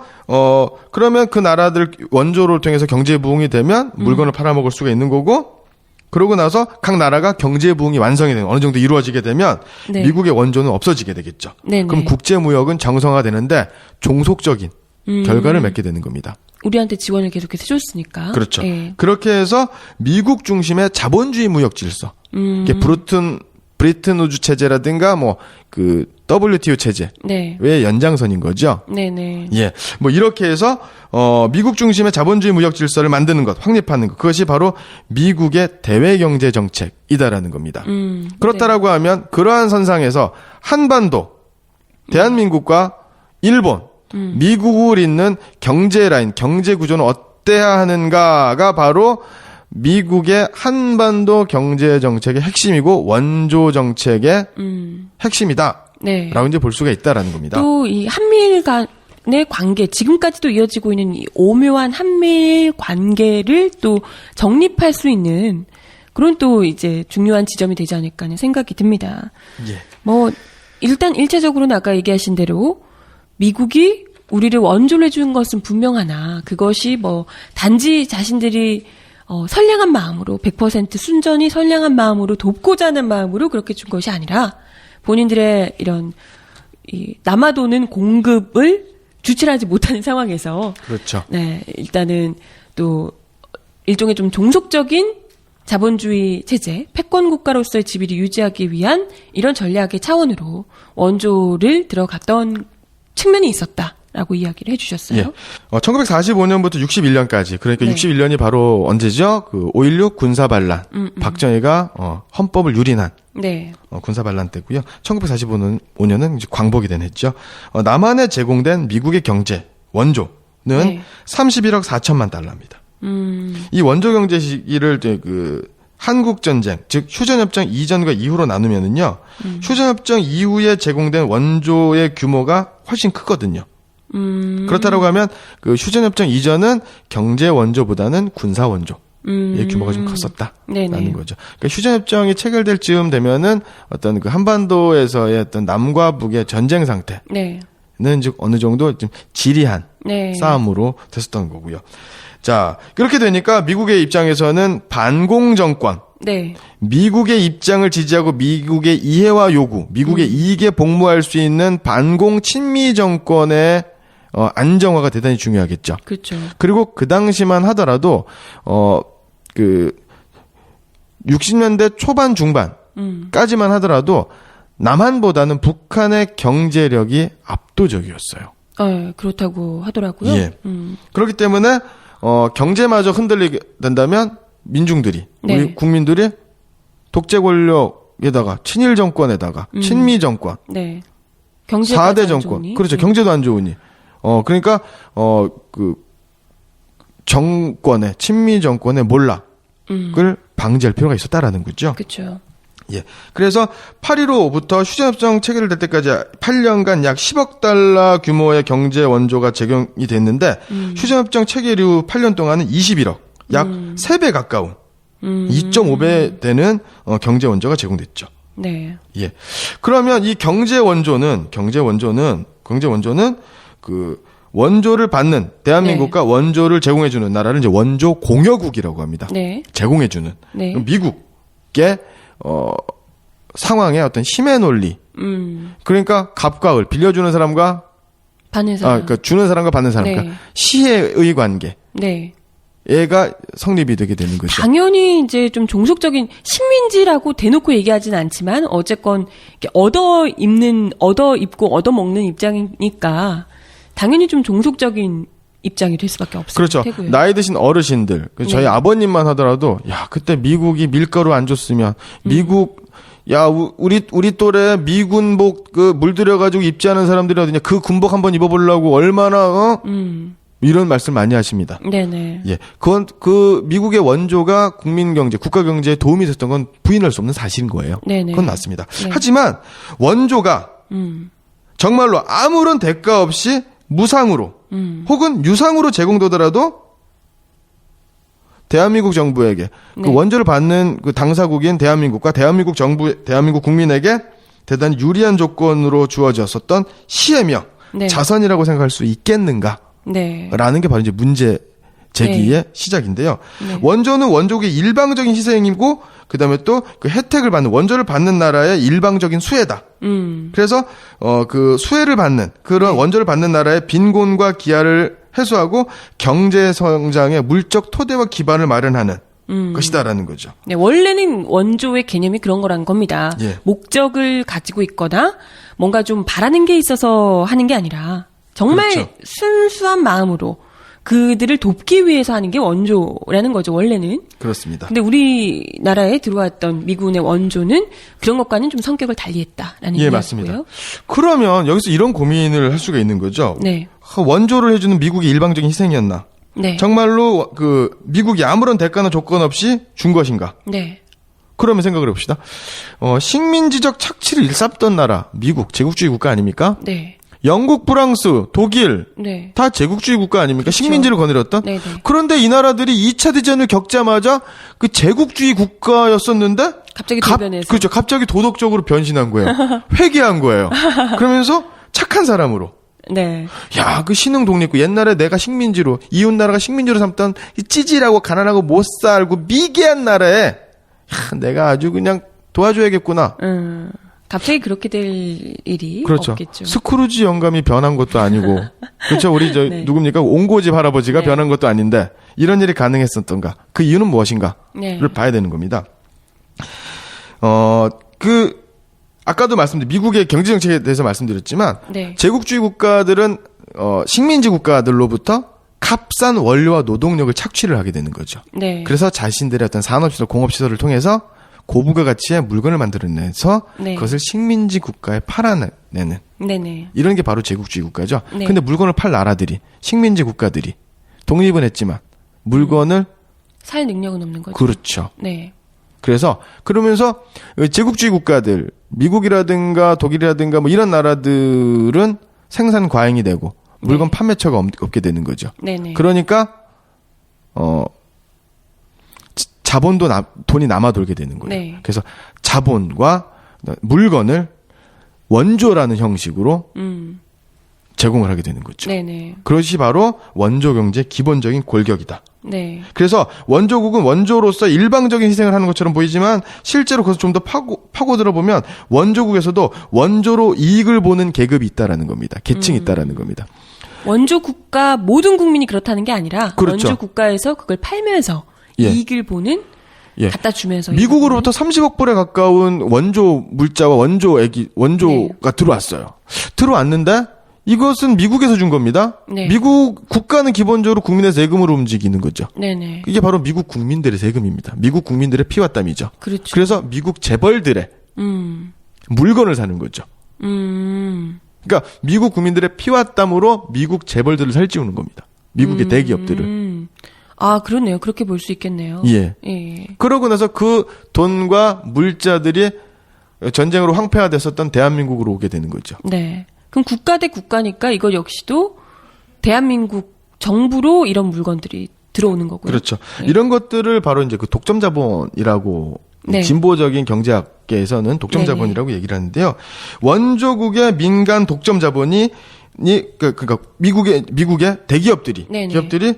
그러면 그 나라들 원조를 통해서 경제 부흥이 되면 물건을 팔아먹을 수가 있는 거고. 그러고 나서 각 나라가 경제 부흥이 완성이 되는 어느 정도 이루어지게 되면 네. 미국의 원조는 없어지게 되겠죠. 네네. 그럼 국제 무역은 정상화되는데 종속적인 결과를 맺게 되는 겁니다. 우리한테 지원을 계속해서 해줬으니까. 그렇죠. 예. 그렇게 해서 미국 중심의 자본주의 무역 질서, 이게 브리튼 우주 체제라든가 그 WTO 체제의 네. 연장선인 거죠. 네네. 예, 이렇게 해서 미국 중심의 자본주의 무역 질서를 만드는 것, 확립하는 것, 그것이 바로 미국의 대외 경제 정책이다라는 겁니다. 그렇다라고 하면 그러한 선상에서 한반도, 대한민국과 일본, 미국을 잇는 경제 라인, 경제 구조는 어때야 하는가가 바로 미국의 한반도 경제 정책의 핵심이고 원조 정책의 핵심이다. 네. 라고 이제 볼 수가 있다라는 겁니다. 또 이 한미일 간의 관계, 지금까지도 이어지고 있는 이 오묘한 한미일 관계를 또 정립할 수 있는 그런 또 이제 중요한 지점이 되지 않을까 하는 생각이 듭니다. 예. 일단 일차적으로는 아까 얘기하신 대로 미국이 우리를 원조를 해주는 것은 분명하나 그것이 단지 자신들이 선량한 마음으로 100% 순전히 선량한 마음으로 돕고자 하는 마음으로 그렇게 준 것이 아니라 본인들의 이런 남아도는 공급을 주체하지 못하는 상황에서 그렇죠. 네, 일단은 또 일종의 좀 종속적인 자본주의 체제, 패권 국가로서의 지위를 유지하기 위한 이런 전략의 차원으로 원조를 들어갔던 측면이 있었다라고 이야기를 해주셨어요. 예. 1945년부터 61년까지 그러니까 네. 61년이 바로 언제죠? 그 5.16 군사 반란. 박정희가 헌법을 유린한 네. 군사 반란 때고요. 1945년은 이제 광복이 된 해죠. 남한에 제공된 미국의 경제 원조는 네. 31억 4천만 달러입니다. 이 원조 경제 시기를 그 한국 전쟁, 즉 휴전협정 이전과 이후로 나누면은요. 휴전협정 이후에 제공된 원조의 규모가 훨씬 크거든요. 그렇다라고 하면 그 휴전협정 이전은 경제 원조보다는 군사 원조. 의 규모가 좀 컸었다라는 네네. 거죠. 그러니까 휴전협정이 체결될 즈음 되면은 어떤 그 한반도에서의 어떤 남과 북의 전쟁 상태는 네. 즉 어느 정도 좀 지리한 네. 싸움으로 됐었던 거고요. 자, 그렇게 되니까 미국의 입장에서는 반공 정권, 네. 미국의 입장을 지지하고 미국의 이해와 요구, 미국의 이익에 복무할 수 있는 반공 친미 정권의 안정화가 대단히 중요하겠죠. 그렇죠. 그리고 그 당시만 하더라도 그 60년대 초반 중반까지만 하더라도 남한보다는 북한의 경제력이 압도적이었어요. 네, 그렇다고 하더라고요. 예. 그렇기 때문에 경제마저 흔들리게 된다면 민중들이 네. 우리 국민들이 독재 권력에다가 친일 정권에다가 친미 정권, 네. 경제가 4대 안 정권, 좋으니? 그렇죠. 경제도 안 좋으니. 그러니까 그 정권의 친미 정권의 몰락을 방지할 필요가 있었다라는 거죠. 그렇죠. 예. 그래서 8.15부터 휴전협정 체결될 때까지 8년간 약 10억 달러 규모의 경제 원조가 제공이 됐는데 휴전협정 체결 이후 8년 동안은 21억, 약 3배 가까운 2.5배 되는 경제 원조가 제공됐죠. 네. 예. 그러면 이 경제 원조는 그 원조를 받는 대한민국과 원조를 제공해주는 나라를 이제 원조 공여국이라고 합니다. 네. 제공해주는. 네. 미국의 상황의 어떤 힘의 논리. 그러니까 갑과 을, 빌려주는 사람과 받는 사람. 그러니까 주는 사람과 받는 사람. 네. 그러니까 시혜의 관계. 네. 얘가 성립이 되게 되는 거죠. 당연히 이제 좀 종속적인 식민지라고 대놓고 얘기하진 않지만 어쨌건 이렇게 얻어 입고 얻어 먹는 입장이니까 당연히 좀 종속적인 입장이 될 수밖에 없을 그렇죠. 테고요. 나이 드신 어르신들, 저희 아버님만 하더라도 야 그때 미국이 밀가루 안 줬으면 미국 야 우리 또래 미군복 그 물들여가지고 입지 않은 사람들이 어디냐 그 군복 한번 입어보려고 얼마나 이런 말씀 많이 하십니다. 네네. 예, 그건 그 미국의 원조가 국민 경제, 국가 경제에 도움이 됐던 건 부인할 수 없는 사실인 거예요. 네네. 그건 맞습니다. 네. 하지만 원조가 정말로 아무런 대가 없이 무상으로 혹은 유상으로 제공되더라도 대한민국 정부에게 네. 그 원조를 받는 그 당사국인 대한민국과 대한민국 정부, 대한민국 국민에게 대단히 유리한 조건으로 주어졌었던 시혜며 네. 자선이라고 생각할 수 있겠는가? 네. 라는 게 바로 이제 문제 제기의 시작인데요. 네. 원조는 원조국의 일방적인 희생이고 그다음에 또 그 혜택을 받는 원조를 받는 나라의 일방적인 수혜다. 그래서 그 수혜를 받는 그런 원조를 받는 나라의 빈곤과 기아를 해소하고 경제 성장의 물적 토대와 기반을 마련하는 것이다라는 거죠. 네, 원래는 원조의 개념이 그런 거란 겁니다. 예. 목적을 가지고 있거나 뭔가 좀 바라는 게 있어서 하는 게 아니라 정말 그렇죠. 순수한 마음으로 그들을 돕기 위해서 하는 게 원조라는 거죠, 원래는. 그렇습니다. 근데 우리나라에 들어왔던 미군의 원조는 그런 것과는 좀 성격을 달리했다라는 예, 이야기고요. 맞습니다. 그러면 여기서 이런 고민을 할 수가 있는 거죠. 네. 원조를 해주는 미국의 일방적인 희생이었나? 네. 정말로 그 미국이 아무런 대가나 조건 없이 준 것인가? 네. 그러면 생각을 해봅시다. 식민지적 착취를 일삼던 나라 미국 제국주의 국가 아닙니까? 네. 영국, 프랑스, 독일 네. 다 제국주의 국가 아닙니까? 식민지를 거느렸던. 네네. 그런데 이 나라들이 2차 대전을 겪자마자 그 제국주의 국가였었는데 갑자기 돌변해서. 그렇죠. 갑자기 도덕적으로 변신한 거예요. 회개한 거예요. 그러면서 착한 사람으로. 네. 야, 그 신흥 독립국 옛날에 내가 식민지로 이웃 나라가 식민지로 삼던 이 찌질하고 가난하고 못 살고 미개한 나라에 야, 내가 아주 그냥 도와줘야겠구나. 갑자기 그렇게 될 일이 그렇죠. 없겠죠. 스크루지 영감이 변한 것도 아니고 그렇죠. 우리 네. 누굽니까? 옹고집 할아버지가 네. 변한 것도 아닌데 이런 일이 가능했었던가? 그 이유는 무엇인가를 네. 봐야 되는 겁니다. 아까도 말씀드린 미국의 경제 정책에 대해서 말씀드렸지만 네. 제국주의 국가들은 식민지 국가들로부터 값싼 원료와 노동력을 착취를 하게 되는 거죠. 네. 그래서 자신들의 어떤 산업시설, 공업시설을 통해서 고부가 가치의 물건을 만들어내서 네. 그것을 식민지 국가에 팔아내는 네네. 이런 게 바로 제국주의 국가죠. 네. 근데 물건을 팔 나라들이 식민지 국가들이 독립은 했지만 물건을 살 능력은 없는 거죠. 그렇죠. 네. 그래서 그러면서 제국주의 국가들 미국이라든가 독일이라든가 뭐 이런 나라들은 생산 과잉이 되고 물건 네. 판매처가 없게 되는 거죠. 네네. 그러니까 자본도 돈이 남아 돌게 되는 거예요. 네. 그래서 자본과 물건을 원조라는 형식으로 제공을 하게 되는 거죠. 네네. 그것이 바로 원조 경제의 기본적인 골격이다. 네. 그래서 원조국은 원조로서 일방적인 희생을 하는 것처럼 보이지만 실제로 그것을 좀 더 파고들어 보면 원조국에서도 원조로 이익을 보는 계급이 있다라는 겁니다. 계층이 있다라는 겁니다. 원조 국가 모든 국민이 그렇다는 게 아니라 그렇죠. 원조 국가에서 그걸 팔면서 예. 이익을 보는 예. 갖다 주면서 미국으로부터 30억 불에 가까운 원조 물자와 원조가 들어왔어요. 들어왔는데 이것은 미국에서 준 겁니다. 네. 미국 국가는 기본적으로 국민의 세금으로 움직이는 거죠. 네네. 이게 바로 미국 국민들의 세금입니다. 미국 국민들의 피와 땀이죠. 그렇죠. 그래서 미국 재벌들의 물건을 사는 거죠. 그러니까 미국 국민들의 피와 땀으로 미국 재벌들을 살찌우는 겁니다. 미국의 대기업들을. 아, 그러네요. 그렇게 볼 수 있겠네요. 예. 예. 그러고 나서 그 돈과 물자들이 전쟁으로 황폐화됐었던 대한민국으로 오게 되는 거죠. 네. 그럼 국가 대 국가니까 이거 역시도 대한민국 정부로 이런 물건들이 들어오는 거고요. 그렇죠. 네. 이런 것들을 바로 이제 그 독점 자본이라고 네. 진보적인 경제학계에서는 독점 네네. 자본이라고 얘기를 하는데요. 원조국의 민간 독점 자본이 그러니까 미국의 대기업들이 네네. 기업들이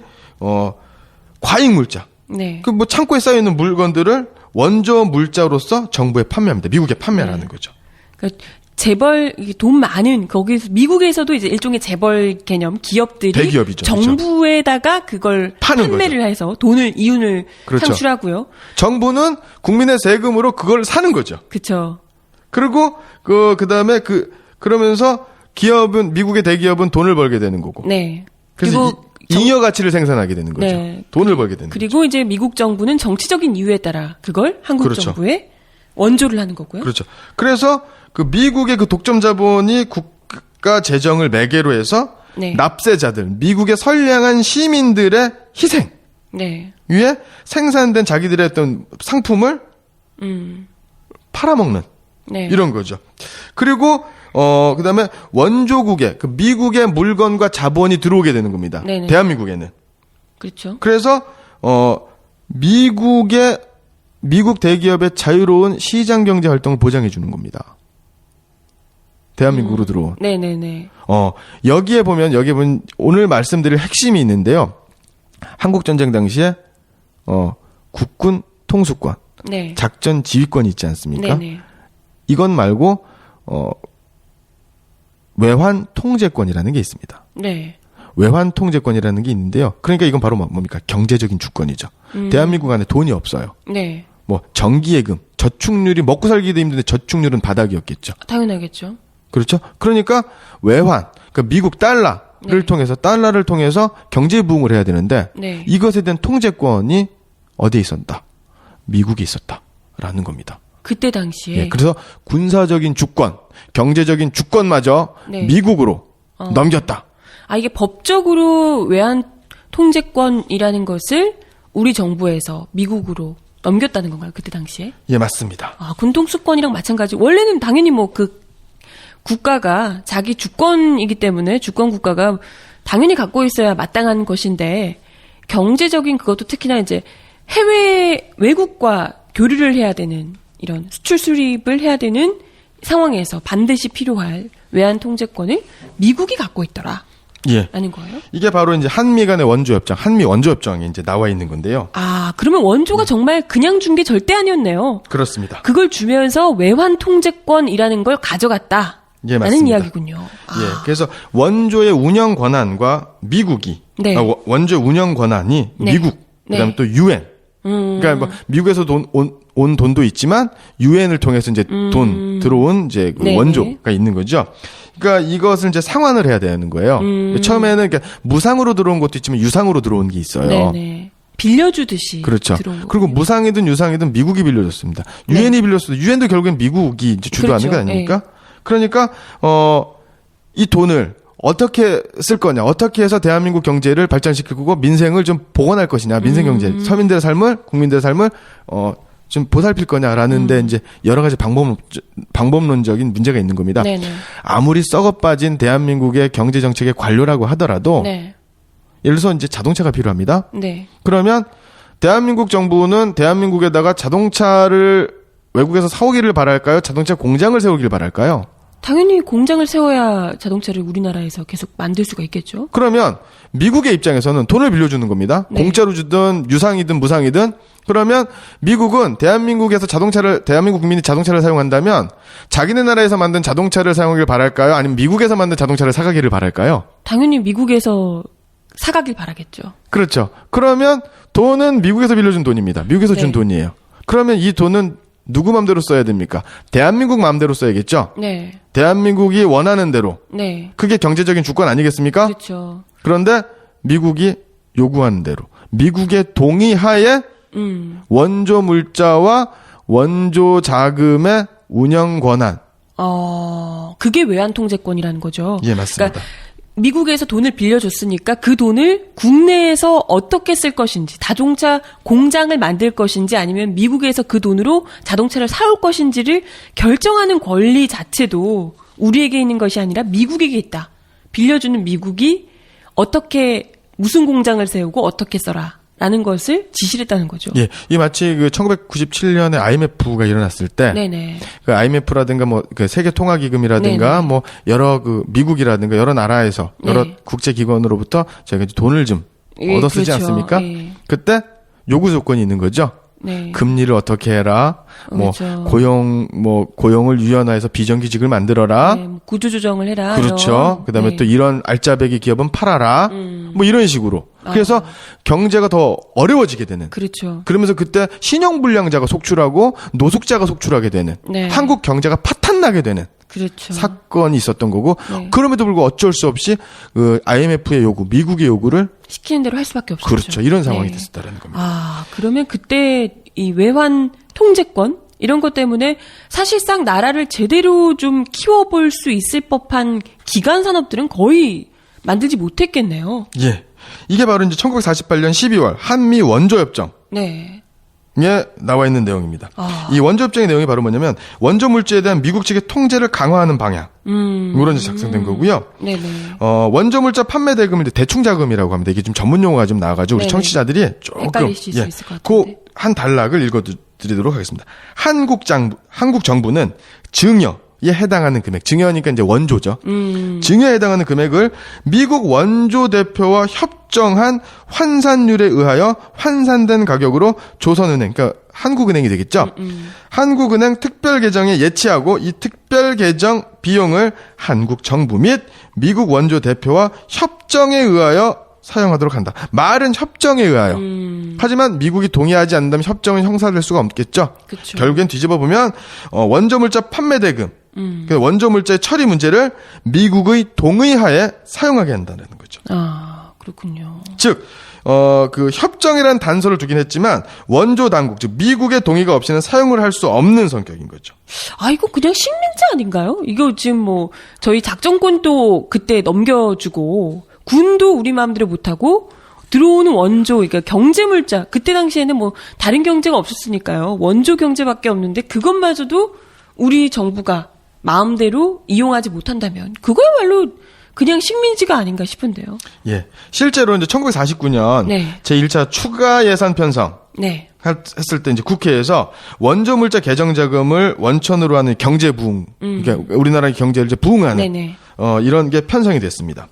과잉 물자 네. 그 뭐 창고에 쌓여 있는 물건들을 원조 물자로서 정부에 판매합니다. 미국에 판매를 하는 거죠. 그러니까 재벌 이게 돈 많은 거기서 미국에서도 이제 일종의 재벌 개념 기업들이 대기업이죠. 정부에다가 그걸 파는 판매를 해서 돈을 이윤을 그렇죠. 창출하고요. 정부는 국민의 세금으로 그걸 사는 거죠. 그렇죠. 그리고 그다음에 그러면서 기업은 미국의 대기업은 돈을 벌게 되는 거고. 네. 그래서 그리고 잉여 가치를 생산하게 되는 거죠. 네. 돈을 벌게 되는 거죠. 그리고 이제 미국 정부는 정치적인 이유에 따라 그걸 한국 그렇죠. 정부에 원조를 하는 거고요. 그렇죠. 그래서 그 미국의 그 독점 자본이 국가 재정을 매개로 해서 네. 납세자들, 미국의 선량한 시민들의 희생 네. 위에 생산된 자기들의 어떤 상품을 팔아먹는 네. 이런 거죠. 그리고 그다음에 원조국에 그 미국의 물건과 자본이 들어오게 되는 겁니다. 네네. 대한민국에는. 그렇죠. 그래서 미국 대기업의 자유로운 시장 경제 활동을 보장해 주는 겁니다. 대한민국으로 들어온. 네네네. 여기에 보면 오늘 말씀드릴 핵심이 있는데요. 한국 전쟁 당시에 국군 통수권, 네. 작전 지휘권이 있지 않습니까? 네네. 이것 말고 외환 통제권이라는 게 있습니다. 네. 외환 통제권이라는 게 있는데요. 그러니까 이건 바로 뭡니까? 경제적인 주권이죠. 대한민국 안에 돈이 없어요. 네. 뭐 정기예금, 저축률이 먹고 살기도 힘든데 저축률은 바닥이었겠죠. 당연하겠죠. 그렇죠? 그러니까 외환, 그러니까 미국 달러를 통해서 경제 부흥을 해야 되는데 네. 이것에 대한 통제권이 어디에 있었다? 미국에 있었다라는 겁니다. 그때 당시에 예, 그래서 군사적인 주권, 경제적인 주권마저 네. 미국으로 넘겼다. 이게 법적으로 외환 통제권이라는 것을 우리 정부에서 미국으로 넘겼다는 건가요? 그때 당시에? 예, 맞습니다. 군통수권이랑 마찬가지. 원래는 당연히 국가가 자기 주권이기 때문에 주권 국가가 당연히 갖고 있어야 마땅한 것인데 경제적인 그것도 특히나 이제 외국과 교류를 해야 되는 이런 수출 수입을 해야 되는 상황에서 반드시 필요할 외환 통제권을 미국이 갖고 있더라. 예. 라는 거예요? 이게 바로 이제 한미 간의 원조협정, 한미 원조협정에 이제 나와 있는 건데요. 그러면 원조가 정말 그냥 준 게 절대 아니었네요. 그렇습니다. 그걸 주면서 외환 통제권이라는 걸 가져갔다. 예, 라는 맞습니다. 이야기군요. 예. 그래서 원조의 운영 권한과 미국이 네. 원조 운영 권한이 네. 미국, 그다음에 네. 또 유엔. 그러니까 뭐 미국에서 온 돈도 있지만 유엔을 통해서 이제 돈 들어온 이제 그 네네. 원조가 있는 거죠. 그러니까 이것을 이제 상환을 해야 되는 거예요. 처음에는 그러니까 무상으로 들어온 것도 있지만 유상으로 들어온 게 있어요. 네네. 빌려주듯이 그렇죠. 들어온 거군요. 그리고 무상이든 유상이든 미국이 빌려줬습니다. 유엔이 빌렸어도 유엔도 결국엔 미국이 이제 주도하는 그렇죠. 거 아닙니까? 그러니까 이 돈을 어떻게 쓸 거냐, 어떻게 해서 대한민국 경제를 발전시키고 민생을 좀 복원할 것이냐, 민생 경제, 서민들의 삶을, 국민들의 삶을 좀 보살필 거냐라는데 이제 여러 가지 방법론적인 문제가 있는 겁니다. 네네. 아무리 썩어 빠진 대한민국의 경제 정책의 관료라고 하더라도 네. 예를 들어서 이제 자동차가 필요합니다. 네. 그러면 대한민국 정부는 대한민국에다가 자동차를 외국에서 사오기를 바랄까요? 자동차 공장을 세우기를 바랄까요? 당연히 공장을 세워야 자동차를 우리나라에서 계속 만들 수가 있겠죠. 그러면 미국의 입장에서는 돈을 빌려주는 겁니다. 네. 공짜로 주든 유상이든 무상이든. 그러면 미국은 대한민국 국민이 자동차를 사용한다면 자기네 나라에서 만든 자동차를 사용하길 바랄까요? 아니면 미국에서 만든 자동차를 사가기를 바랄까요? 당연히 미국에서 사가길 바라겠죠. 그렇죠. 그러면 돈은 미국에서 빌려준 돈입니다. 미국에서 준 네. 돈이에요. 그러면 이 돈은 누구 맘대로 써야 됩니까? 대한민국 맘대로 써야겠죠? 네. 대한민국이 원하는 대로. 네. 그게 경제적인 주권 아니겠습니까? 그렇죠. 그런데 미국이 요구하는 대로. 미국의 동의하에 원조 물자와 원조 자금의 운영 권한. 그게 외환 통제권이라는 거죠. 예, 맞습니다. 그러니까 미국에서 돈을 빌려줬으니까 그 돈을 국내에서 어떻게 쓸 것인지, 자동차 공장을 만들 것인지 아니면 미국에서 그 돈으로 자동차를 사올 것인지를 결정하는 권리 자체도 우리에게 있는 것이 아니라 미국에게 있다. 빌려주는 미국이 어떻게 무슨 공장을 세우고 어떻게 써라. 라는 것을 지시를 했다는 거죠. 예, 이 마치 그 1997년에 IMF가 일어났을 때, 네네. 그 IMF라든가 뭐 그 세계 통화기금이라든가 네네. 뭐 여러 그 미국이라든가 여러 나라에서 여러 네. 국제기관으로부터 저희가 이제 돈을 좀 예, 얻어 쓰지 그렇죠. 않습니까? 예. 그때 요구 조건이 있는 거죠. 네. 금리를 어떻게 해라, 뭐 그렇죠. 고용을 유연화해서 비정규직을 만들어라. 네, 뭐 구조조정을 해라. 그렇죠. 그다음에 네. 또 이런 알짜배기 기업은 팔아라. 뭐 이런 식으로. 그래서 경제가 더 어려워지게 되는. 그렇죠. 그러면서 그때 신용불량자가 속출하고 노숙자가 속출하게 되는. 네. 한국 경제가 파탄나게 되는 그렇죠. 사건이 있었던 거고. 네. 그럼에도 불구하고 어쩔 수 없이 그 IMF의 요구, 미국의 요구를 시키는 대로 할 수밖에 없었죠. 그렇죠. 이런 상황이 네. 됐었다는 겁니다. 아, 그러면 그때 이 외환 통제권 이런 것 때문에 사실상 나라를 제대로 좀 키워볼 수 있을 법한 기간 산업들은 거의 만들지 못했겠네요. 예. 이게 바로 이제 1948년 12월 한미 원조협정. 네. 에 나와 있는 내용입니다. 아. 이 원조협정의 내용이 바로 뭐냐면 원조 물질에 대한 미국 측의 통제를 강화하는 방향. 이런 게 작성된 거고요. 네네. 원조 물자 판매 대금을 대충 자금이라고 합니다. 이게 좀 전문 용어가 좀 나와가지고 우리 네네. 청취자들이 조금 헷갈리실 수 있을 것 그 같은데. 한 단락을 읽어드리도록 하겠습니다. 한국 정부는 증여에 해당하는 금액, 증여니까 이제 원조죠. 증여에 해당하는 금액을 미국 원조 대표와 협정한 환산율에 의하여 환산된 가격으로 조선은행, 그러니까 한국은행이 되겠죠. 한국은행 특별계정에 예치하고 이 특별계정 비용을 한국 정부 및 미국 원조 대표와 협정에 의하여 사용하도록 한다. 말은 협정에 의하여. 하지만 미국이 동의하지 않는다면 협정은 형사될 수가 없겠죠. 그쵸. 결국엔 뒤집어 보면 원조 물자 판매 대금, 그 원조 물자의 처리 문제를 미국의 동의하에 사용하게 한다는 거죠. 아, 그렇군요. 즉, 그 협정이라는 단서를 두긴 했지만 원조 당국, 즉 미국의 동의가 없이는 사용을 할 수 없는 성격인 거죠. 아, 이거 그냥 식민지 아닌가요? 이거 지금 뭐 저희 작전권도 그때 넘겨주고 군도 우리 마음대로 못하고 들어오는 원조, 그러니까 경제물자, 그때 당시에는 뭐 다른 경제가 없었으니까요. 원조 경제밖에 없는데 그것마저도 우리 정부가 마음대로 이용하지 못한다면 그거야말로 그냥 식민지가 아닌가 싶은데요. 예. 실제로 이제 1949년 네. 제1차 추가 예산 편성 네. 했을 때 이제 국회에서 원조 물자 개정 자금을 원천으로 하는 경제 부흥, 그러니까 우리나라의 경제를 이제 부흥하는 네네. 이런 게 편성이 됐습니다.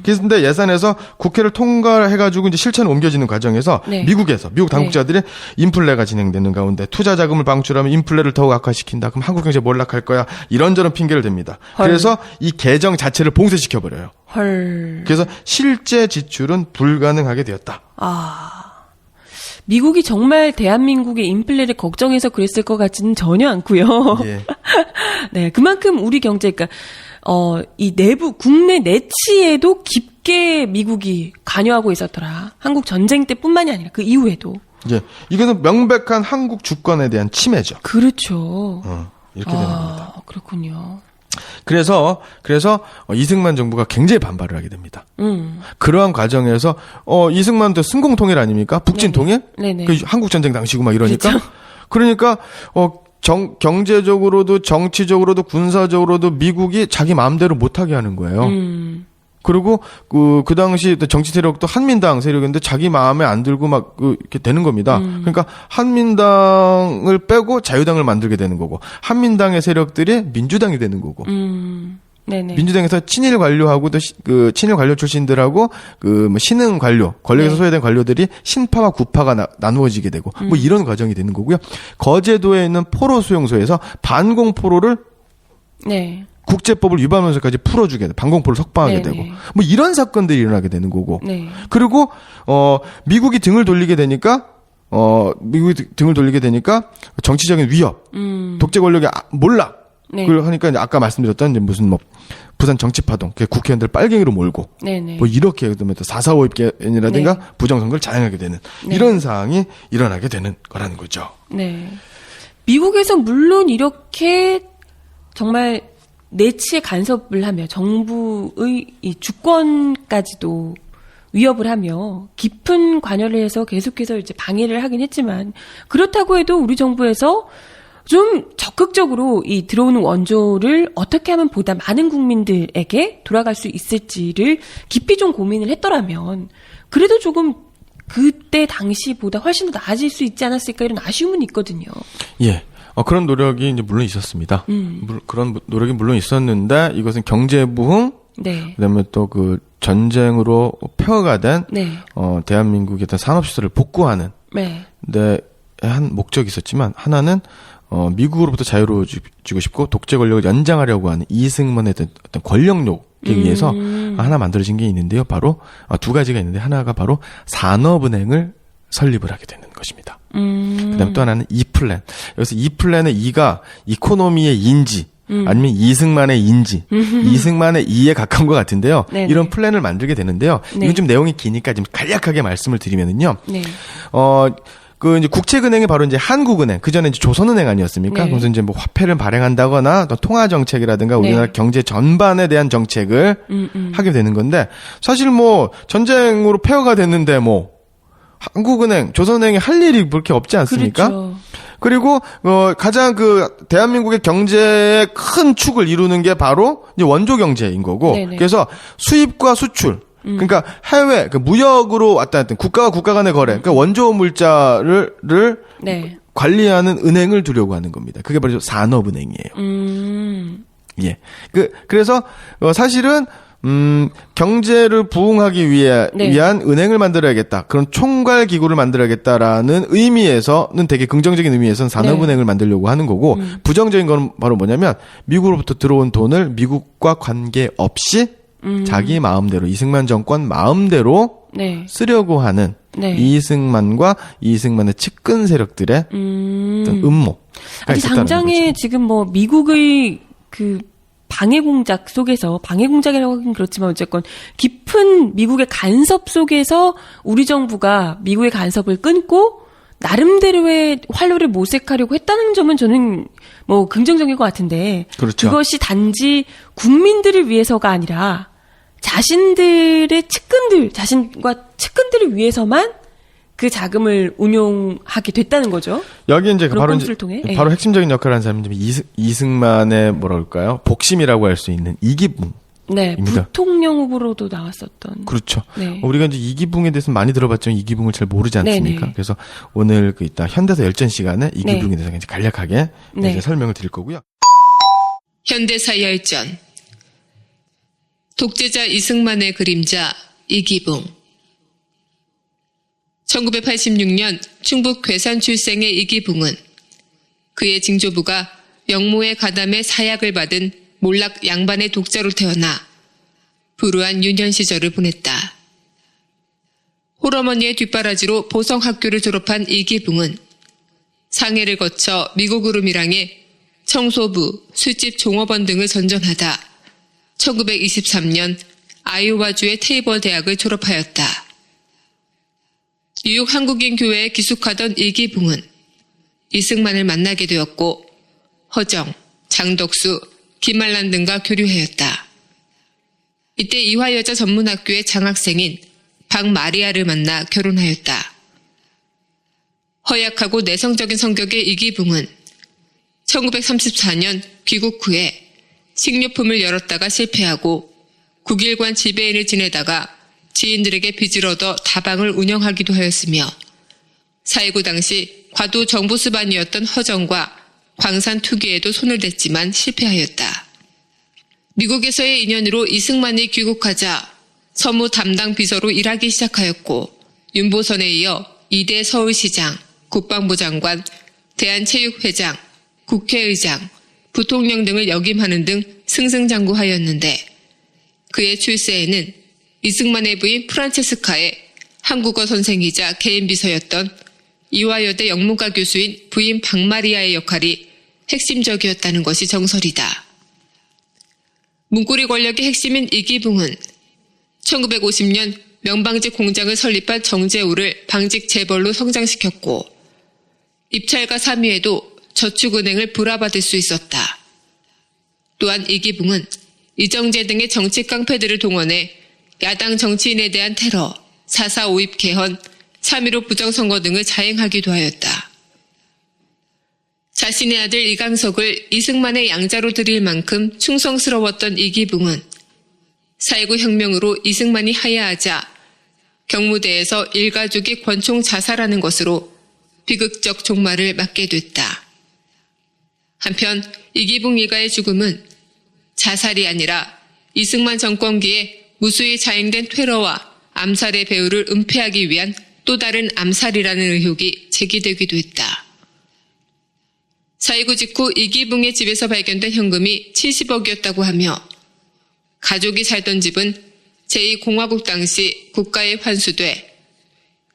그런데 예산에서 국회를 통과해가지고 이제 실천에 옮겨지는 과정에서 네. 미국 당국자들이 인플레가 진행되는 가운데 투자 자금을 방출하면 인플레를 더욱 악화시킨다. 그럼 한국 경제 몰락할 거야. 이런저런 핑계를 댑니다. 헐. 그래서 이 개정 자체를 봉쇄시켜 버려요. 헐. 그래서 실제 지출은 불가능하게 되었다. 아. 미국이 정말 대한민국의 인플레를 걱정해서 그랬을 것 같지는 전혀 않고요. 예. 네, 그만큼 우리 경제, 그러니까 이 내부 국내 내치에도 깊게 미국이 관여하고 있었더라. 한국 전쟁 때뿐만이 아니라 그 이후에도. 예. 이거는 명백한 한국 주권에 대한 침해죠. 그렇죠. 이렇게 되는 겁니다. 그렇군요. 그래서 이승만 정부가 굉장히 반발을 하게 됩니다. 그러한 과정에서 이승만도 승공 통일 아닙니까? 북진 통일? 네네. 그 한국 전쟁 당시고 막 이러니까. 그렇죠. 그러니까 경제적으로도 정치적으로도 군사적으로도 미국이 자기 마음대로 못하게 하는 거예요. 그리고 그 당시 정치 세력도 한민당 세력인데 자기 마음에 안 들고 막 이렇게 되는 겁니다. 그러니까 한민당을 빼고 자유당을 만들게 되는 거고 한민당의 세력들이 민주당이 되는 거고. 네네. 민주당에서 친일 관료하고도 그 친일 관료 출신들하고 그 뭐 신흥 관료, 권력에서 네. 소외된 관료들이 신파와 구파가 나누어지게 되고 뭐 이런 과정이 되는 거고요. 거제도에 있는 포로 수용소에서 반공 포로를 네. 국제법을 위반하면서까지 풀어주게 돼, 반공포를 석방하게 네네. 되고, 뭐 이런 사건들이 일어나게 되는 거고, 네. 그리고 미국이 등을 돌리게 되니까, 정치적인 위협, 독재 권력이 몰라. 네. 그걸 하니까 이제 아까 말씀드렸던 이제 무슨 뭐 부산 정치파동, 국회의원들 빨갱이로 몰고, 네네. 뭐 이렇게 그다음에 또 4.45 입견이라든가 네. 부정선거를 자행하게 되는 네. 이런 상황이 일어나게 되는 거라는 거죠. 네. 미국에서 물론 이렇게 정말 내치에 간섭을 하며 정부의 이 주권까지도 위협을 하며 깊은 관여를 해서 계속해서 이제 방해를 하긴 했지만 그렇다고 해도 우리 정부에서 좀 적극적으로 이 들어오는 원조를 어떻게 하면 보다 많은 국민들에게 돌아갈 수 있을지를 깊이 좀 고민을 했더라면 그래도 조금 그때 당시보다 훨씬 더 나아질 수 있지 않았을까 이런 아쉬움은 있거든요. 예. 그런 노력이 이제 물론 있었습니다. 그런 노력이 물론 있었는데 이것은 경제 부흥, 네. 그다음에 또 그 전쟁으로 폐허가 된 네. 대한민국의 어떤 산업시설을 복구하는 네. 데 한 목적이 있었지만 하나는 미국으로부터 자유로워지고 싶고 독재 권력을 연장하려고 하는 이승만의 어떤 권력욕에 의해서 하나 만들어진 게 있는데요. 바로 두 가지가 있는데 하나가 바로 산업은행을 설립을 하게 되는 것입니다. 그다음에 또 하나는 이플랜. 여기서 이플랜의 이가 이코노미의 인지 아니면 이승만의 인지, 이승만의 이에 가까운 것 같은데요. 네네. 이런 플랜을 만들게 되는데요. 네. 이건 좀 내용이 기니까 좀 간략하게 말씀을 드리면은요. 네. 그 이제 국책은행이 바로 이제 한국은행, 그 전에 이제 조선은행 아니었습니까? 네. 그래서 이제 뭐 화폐를 발행한다거나 또 통화 정책이라든가 우리나라 네. 경제 전반에 대한 정책을 하게 되는 건데 사실 뭐 전쟁으로 폐허가 됐는데 뭐 한국은행, 조선은행이 할 일이 그렇게 없지 않습니까? 그렇죠. 그리고 가장 그 대한민국의 경제의 큰 축을 이루는 게 바로 이제 원조 경제인 거고, 네네. 그래서 수입과 수출, 그러니까 해외 그 무역으로 왔다 갔다 국가와 국가 간의 거래, 그러니까 원조 물자를 네. 관리하는 은행을 두려고 하는 겁니다. 그게 바로 산업은행이에요. 예. 그래서 사실은 경제를 부흥하기 네. 위한 은행을 만들어야겠다. 그런 총괄 기구를 만들어야겠다라는 의미에서는 되게 긍정적인 의미에서는 산업은행을 만들려고 하는 거고, 부정적인 건 바로 뭐냐면 미국으로부터 들어온 돈을 미국과 관계없이 자기 마음대로 이승만 정권 마음대로 네. 쓰려고 하는 네. 이승만과 이승만의 측근 세력들의 어떤 음모가 아니, 있었다는 당장에 거죠. 지금 뭐 미국의 그 방해 공작 속에서, 방해 공작이라고 하긴 그렇지만 어쨌건 깊은 미국의 간섭 속에서 우리 정부가 미국의 간섭을 끊고 나름대로의 활로를 모색하려고 했다는 점은 저는 뭐 긍정적인 것 같은데, 그렇죠. 그것이 단지 국민들을 위해서가 아니라 자신들의 측근들, 자신과 측근들을 위해서만 그 자금을 운용하게 됐다는 거죠. 여기 이제 그런 바로 건수를 통해? 예. 바로 핵심적인 역할을 하는 사람이 이승만의 뭐랄까요? 복심이라고 할 수 있는 이기붕. 네, 입니다. 부통령 후보로도 나왔었던. 그렇죠. 네. 우리가 이제 이기붕에 대해서 많이 들어봤지만 이기붕을 잘 모르지 않습니까? 네네. 그래서 오늘 그 이따 현대사 열전 시간에 이기붕에 네. 대해서 이제 간략하게 네. 이제 설명을 드릴 거고요. 현대사 열전. 독재자 이승만의 그림자 이기붕. 1986년 충북 괴산 출생의 이기붕은 그의 징조부가 영모의 가담에 사약을 받은 몰락 양반의 독자로 태어나 불우한 유년 시절을 보냈다. 홀어머니의 뒷바라지로 보성학교를 졸업한 이기붕은 상해를 거쳐 미국으로 밀항해 청소부, 술집 종업원 등을 전전하다 1923년 아이오와주의 테이벌 대학을 졸업하였다. 뉴욕 한국인 교회에 기숙하던 이기붕은 이승만을 만나게 되었고 허정, 장덕수, 김말란 등과 교류하였다. 이때 이화여자 전문학교의 장학생인 박마리아를 만나 결혼하였다. 허약하고 내성적인 성격의 이기붕은 1934년 귀국 후에 식료품을 열었다가 실패하고 국일관 지배인을 지내다가 지인들에게 빚을 얻어 다방을 운영하기도 하였으며 4.19 당시 과도 정보수반이었던 허정과 광산 투기에도 손을 댔지만 실패하였다. 미국에서의 인연으로 이승만이 귀국하자 서무 담당 비서로 일하기 시작하였고 윤보선에 이어 2대 서울시장, 국방부 장관, 대한체육회장, 국회의장, 부통령 등을 역임하는 등 승승장구하였는데 그의 출세에는 이승만의 부인 프란체스카의 한국어 선생이자 개인 비서였던 이화여대 영문과 교수인 부인 박마리아의 역할이 핵심적이었다는 것이 정설이다. 문고리 권력의 핵심인 이기붕은 1950년 명방직 공장을 설립한 정재우를 방직 재벌로 성장시켰고 입찰가 3위에도 저축은행을 불화받을 수 있었다. 또한 이기붕은 이정재 등의 정치 깡패들을 동원해 야당 정치인에 대한 테러, 4.4 오입 개헌, 3.15 부정선거 등을 자행하기도 하였다. 자신의 아들 이강석을 이승만의 양자로 들일 만큼 충성스러웠던 이기붕은 4.19 혁명으로 이승만이 하야하자 경무대에서 일가족이 권총 자살하는 것으로 비극적 종말을 맞게 됐다. 한편 이기붕 일가의 죽음은 자살이 아니라 이승만 정권기에 무수히 자행된 퇴로와 암살의 배후를 은폐하기 위한 또 다른 암살이라는 의혹이 제기되기도 했다. 4.19 직후 이기붕의 집에서 발견된 현금이 70억이었다고 하며 가족이 살던 집은 제2공화국 당시 국가에 환수돼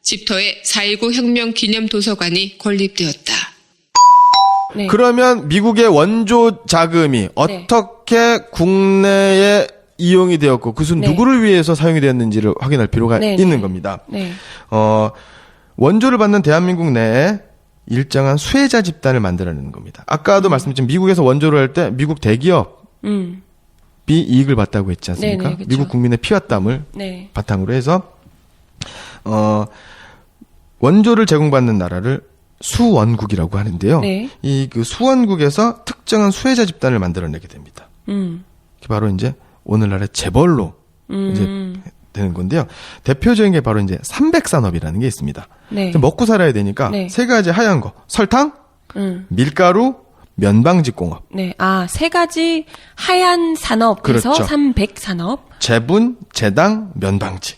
집터에 4.19 혁명 기념 도서관이 건립되었다. 네. 그러면 미국의 원조 자금이 어떻게 국내에 이용이 되었고 그것은 네. 누구를 위해서 사용이 되었는지를 확인할 필요가 네. 있는 겁니다. 네. 원조를 받는 대한민국 내에 일정한 수혜자 집단을 만들어내는 겁니다. 아까도 말씀드린 미국에서 원조를 할 때 미국 대기업이 이익을 봤다고 했지 않습니까? 네네, 그쵸. 미국 국민의 피와 땀을 네. 바탕으로 해서 원조를 제공받는 나라를 수원국이라고 하는데요. 네. 이 그 수원국에서 특정한 수혜자 집단을 만들어내게 됩니다. 바로 이제 오늘날의 재벌로 이제 되는 건데요. 대표적인 게 바로 이제 삼백산업이라는 게 있습니다. 네. 먹고 살아야 되니까 네. 세 가지 하얀 거: 설탕, 밀가루, 면방직공업, 네. 아, 세 가지 하얀 산업에서 그렇죠. 삼백산업. 제분, 제당, 면방지.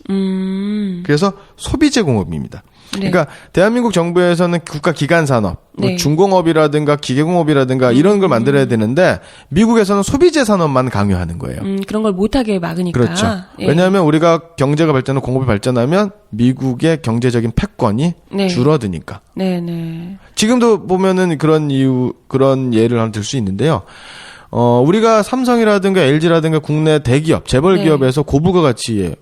그래서 소비재공업입니다. 네. 그러니까 대한민국 정부에서는 국가기관산업, 뭐 네. 중공업이라든가 기계공업이라든가 이런 걸 만들어야 되는데 미국에서는 소비재 산업만 강요하는 거예요. 그런 걸 못하게 막으니까. 그렇죠. 예. 왜냐하면 우리가 경제가 발전하고 공업이 발전하면 미국의 경제적인 패권이 네. 줄어드니까. 네네. 지금도 보면은 그런 예를 하나 들 수 있는데요. 우리가 삼성이라든가 LG라든가 국내 대기업, 재벌 네. 기업에서 고부가 가치에,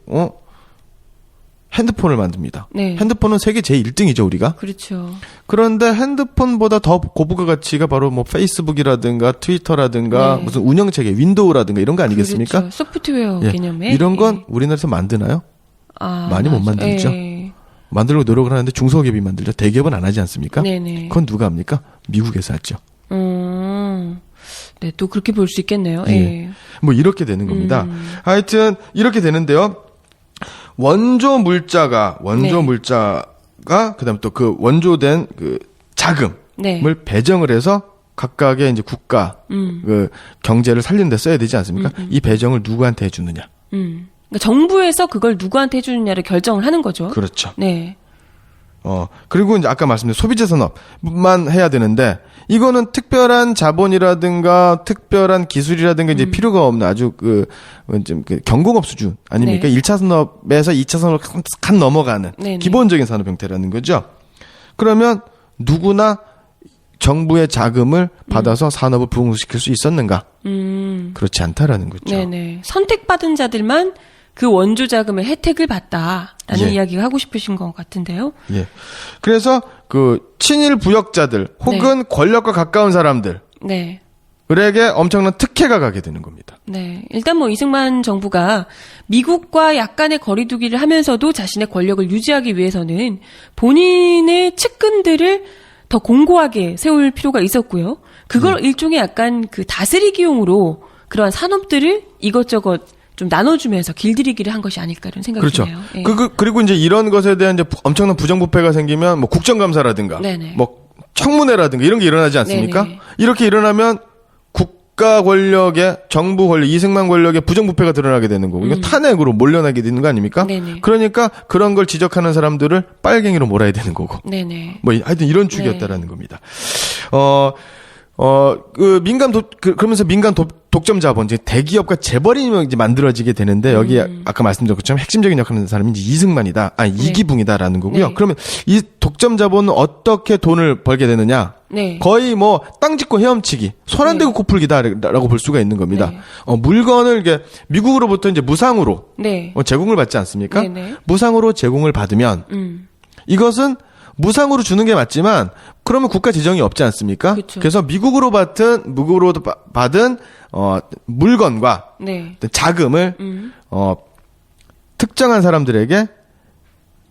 핸드폰을 만듭니다. 네. 핸드폰은 세계 제1등이죠, 우리가. 그렇죠. 그런데 핸드폰보다 더 고부가 가치가 바로 뭐 페이스북이라든가 트위터라든가 네. 무슨 운영체계, 윈도우라든가 이런 거 아니겠습니까? 그렇죠. 소프트웨어 예. 개념에. 이런 건 예. 우리나라에서 만드나요? 아, 많이 못 맞아. 만들죠. 예. 만들려고 노력을 하는데 중소기업이 만들죠. 대기업은 안 하지 않습니까? 네네. 그건 누가 합니까? 미국에서 하죠. 네, 또 그렇게 볼 수 있겠네요. 예. 예. 뭐 이렇게 되는 겁니다. 하여튼 이렇게 되는데요. 원조 물자가 그다음 또 그 원조된 그 자금을 네. 배정을 해서 각각의 이제 국가 그 경제를 살리는 데 써야 되지 않습니까? 이 배정을 누구한테 해주느냐. 그러니까 정부에서 그걸 누구한테 해주느냐를 결정을 하는 거죠. 그렇죠. 네. 그리고 이제 아까 말씀드린 소비재 산업만 해야 되는데 이거는 특별한 자본이라든가 특별한 기술이라든가 이제 필요가 없는 아주 좀 경공업 수준 아닙니까? 네. 1차 산업에서 2차 산업으로 간 넘어가는 네네. 기본적인 산업 형태라는 거죠. 그러면 누구나 정부의 자금을 받아서 산업을 부흥시킬 수 있었는가? 그렇지 않다라는 거죠. 네네. 선택받은 자들만 그 원조 자금의 혜택을 받다라는 예. 이야기가 하고 싶으신 것 같은데요. 예. 그래서 그 친일 부역자들 혹은 권력과 가까운 사람들 네. 을에게 엄청난 특혜가 가게 되는 겁니다. 네. 일단 뭐 이승만 정부가 미국과 약간의 거리두기를 하면서도 자신의 권력을 유지하기 위해서는 본인의 측근들을 더 공고하게 세울 필요가 있었고요. 그걸 일종의 약간 그 다스리기용으로 그러한 산업들을 이것저것 좀 나눠주면서 길들이기를 한 것이 아닐까 이런 생각이 그렇죠. 드네요. 예. 그리고 이제 이런 것에 대한 이제 엄청난 부정부패가 생기면 뭐 국정감사라든가 네네. 뭐 청문회라든가 이런 게 일어나지 않습니까? 네네. 이렇게 일어나면 국가 권력의 정부 권력, 이승만 권력의 부정부패가 드러나게 되는 거고 이거 탄핵으로 몰려나게 되는 거 아닙니까? 네네. 그러니까 그런 걸 지적하는 사람들을 빨갱이로 몰아야 되는 거고. 네네. 뭐 하여튼 이런 축이었다라는 겁니다. 그러면서 민간 독점 자본, 이제 대기업과 재벌이 이제 만들어지게 되는데 여기 아까 말씀드린 것처럼 핵심적인 역할을 하는 사람이 이제 이승만이다, 이기붕이다라는 거고요. 네. 그러면 이 독점 자본은 어떻게 돈을 벌게 되느냐? 네. 거의 뭐 땅 짓고 헤엄치기, 손 안 대고 코 풀기다라고 볼 수가 있는 겁니다. 네. 물건을 이게 미국으로부터 이제 무상으로 네. 제공을 받지 않습니까? 네네. 무상으로 제공을 받으면 이것은 무상으로 주는 게 맞지만 그러면 국가 재정이 없지 않습니까? 그쵸. 그래서 미국으로 받은 물건과 네. 어떤 자금을 특정한 사람들에게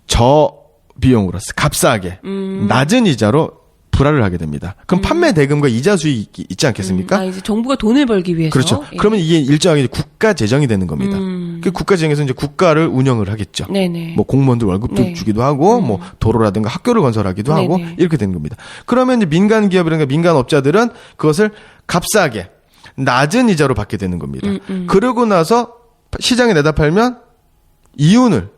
저 비용으로 값싸게 낮은 이자로 불화를 하게 됩니다. 그럼 판매 대금과 이자 수익이 있지 않겠습니까? 이제 정부가 돈을 벌기 위해서. 그렇죠. 예. 그러면 이게 일정하게 국가 재정이 되는 겁니다. 그 국가 재정에서 이제 국가를 운영을 하겠죠. 네네. 뭐 공무원들 월급도 네. 주기도 하고 뭐 도로라든가 학교를 건설하기도 하고 네네. 이렇게 되는 겁니다. 그러면 이제 민간 기업이라든가 민간 업자들은 그것을 값싸게 낮은 이자로 받게 되는 겁니다. 그러고 나서 시장에 내다 팔면 이윤을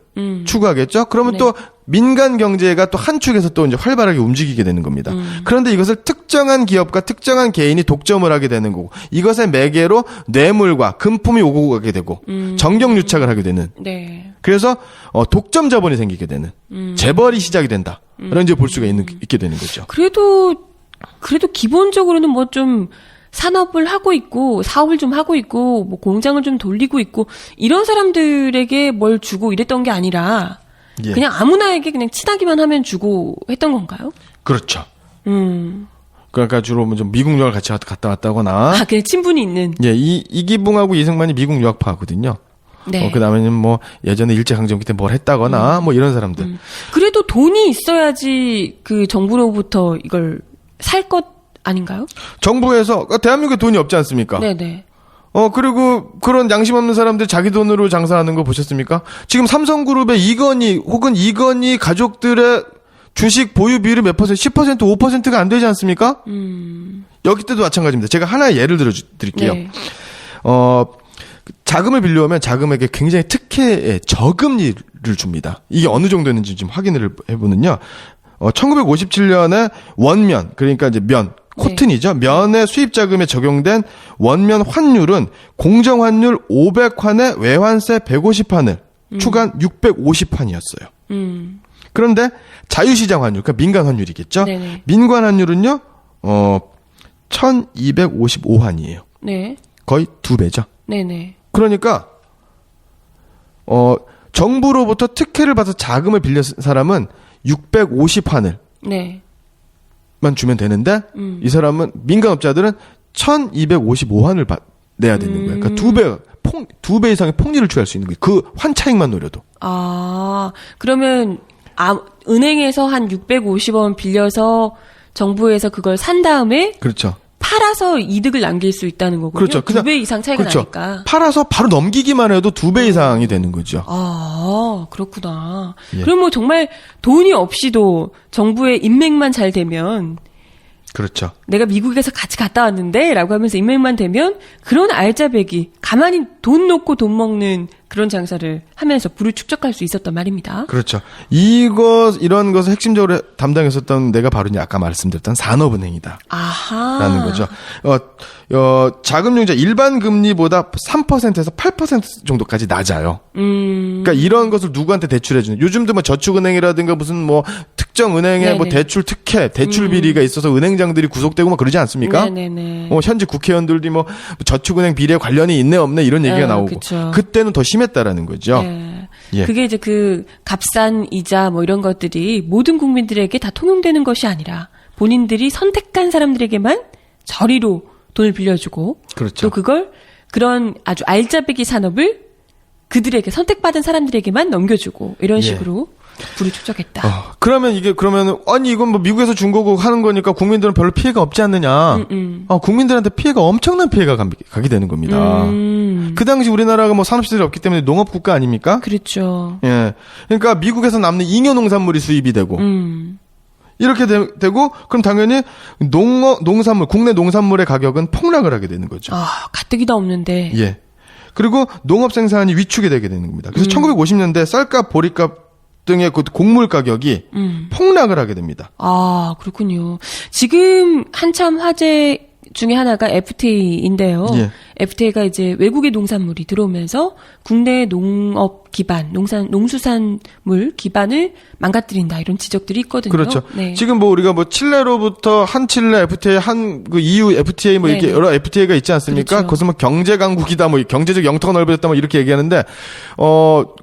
추구하겠죠. 그러면 네. 또 민간 경제가 또 한 축에서 또 이제 활발하게 움직이게 되는 겁니다. 그런데 이것을 특정한 기업과 특정한 개인이 독점을 하게 되는 거고 이것의 매개로 뇌물과 금품이 오고 가게 되고 정경유착을 하게 되는. 네. 그래서 독점 자본이 생기게 되는 재벌이 시작이 된다. 이런 이제 볼 수가 있게 되는 거죠. 그래도 기본적으로는 뭐 좀 산업을 하고 있고 사업을 좀 하고 있고 뭐 공장을 좀 돌리고 있고 이런 사람들에게 뭘 주고 이랬던 게 아니라 예. 그냥 아무나에게 그냥 친하기만 하면 주고 했던 건가요? 그렇죠. 그러니까 주로 뭐 좀 미국 유학을 같이 갔다 왔다거나 그냥 친분이 있는. 예, 이기붕하고 이승만이 미국 유학파거든요. 네. 그다음에는 뭐 예전에 일제강점기 때 뭘 했다거나 뭐 이런 사람들. 그래도 돈이 있어야지 그 정부로부터 이걸 살 것 아닌가요? 정부에서 대한민국에 돈이 없지 않습니까? 네네. 그리고 그런 양심 없는 사람들 자기 돈으로 장사하는 거 보셨습니까? 지금 삼성그룹의 이건희 혹은 이건희 가족들의 주식 보유 비율이 몇 퍼센트? 10%, 5%가 안 되지 않습니까? 여기 때도 마찬가지입니다. 제가 하나의 예를 들어 드릴게요. 네. 자금을 빌려오면 자금에게 굉장히 특혜의 저금리를 줍니다. 이게 어느 정도였는지 좀 확인을 해보면요. 1957년에 원면, 그러니까 이제 면, 코튼이죠. 면의 수입 자금에 적용된 원면 환율은 공정환율 500환에 외환세 150환을 추가한 650환이었어요. 그런데 자유시장 환율, 그러니까 민간 환율이겠죠. 네네. 민간 환율은요, 1255환이에요. 네. 거의 2배죠. 네네. 그러니까, 정부로부터 특혜를 받아서 자금을 빌린 사람은 650환을 네. 만 주면 되는데 이 사람은 민간업자들은 1255환을 내야 되는 거예요. 그러니까 두 배 이상의 폭리를 취할 수 있는 거예요. 그 환 차익만 노려도. 그러면 은행에서 한 650원 빌려서 정부에서 그걸 산 다음에 그렇죠. 팔아서 이득을 남길 수 있다는 거군요. 그렇죠. 그냥 2배 이상 차이가 그렇죠. 나니까. 팔아서 바로 넘기기만 해도 2배 이상이 되는 거죠. 그렇구나. 예. 그럼 뭐 정말 돈이 없이도 정부의 인맥만 잘 되면 그렇죠. 내가 미국에서 같이 갔다 왔는데 라고 하면서 인맥만 되면 그런 알짜배기 가만히 돈 놓고 돈 먹는 그런 장사를 하면서 부를 축적할 수 있었단 말입니다. 그렇죠. 이런 것을 핵심적으로 담당했었던 내가 바로 이제 아까 말씀드렸던 산업은행이다. 아하. 라는 거죠. 자금융자 일반 금리보다 3%에서 8% 정도까지 낮아요. 그러니까 이런 것을 누구한테 대출해주는, 요즘도 뭐 저축은행이라든가 무슨 뭐 특정 은행에 뭐 네네. 대출 특혜, 대출 비리가 있어서 은행장들이 구속되고 막 그러지 않습니까? 네네네. 현지 국회의원들도 뭐 저축은행 비리에 관련이 있네 없네 이런 얘기가 나오고. 그쵸. 그때는 더 심했다라는 거죠. 네. 예. 그게 이제 그 값싼 이자 뭐 이런 것들이 모든 국민들에게 다 통용되는 것이 아니라 본인들이 선택한 사람들에게만 저리로 돈을 빌려주고 그렇죠. 또 그걸 그런 아주 알짜배기 산업을 그들에게 선택받은 사람들에게만 넘겨주고 이런 예. 식으로 부를 축적했다. 그러면 아니 이건 뭐 미국에서 준 거고 하는 거니까 국민들은 별로 피해가 없지 않느냐. 국민들한테 피해가 엄청난 피해가 가게 되는 겁니다. 그 당시 우리나라가 뭐 산업시설이 없기 때문에 농업 국가 아닙니까? 그렇죠. 예. 그러니까 미국에서 남는 잉여 농산물이 수입이 되고 이렇게 되고 그럼 당연히 농산물 국내 농산물의 가격은 폭락을 하게 되는 거죠. 가뜩이나 없는데. 예. 그리고 농업 생산이 위축이 되게 되는 겁니다. 그래서 1950년대 쌀값, 보리값 등의 그 곡물 가격이 폭락을 하게 됩니다. 그렇군요. 지금 한참 화제 중에 하나가 FTA인데요. 예. FTA가 이제 외국의 농산물이 들어오면서 국내 농업 기반, 농수산물 기반을 망가뜨린다 이런 지적들이 있거든요. 그렇죠. 네. 지금 뭐 우리가 뭐 칠레로부터 한칠레 FTA, 그 EU FTA 뭐 이렇게 네네. 여러 FTA가 있지 않습니까? 그렇죠. 그것은 뭐 경제 강국이다, 뭐 경제적 영토가 넓어졌다, 뭐 이렇게 얘기하는데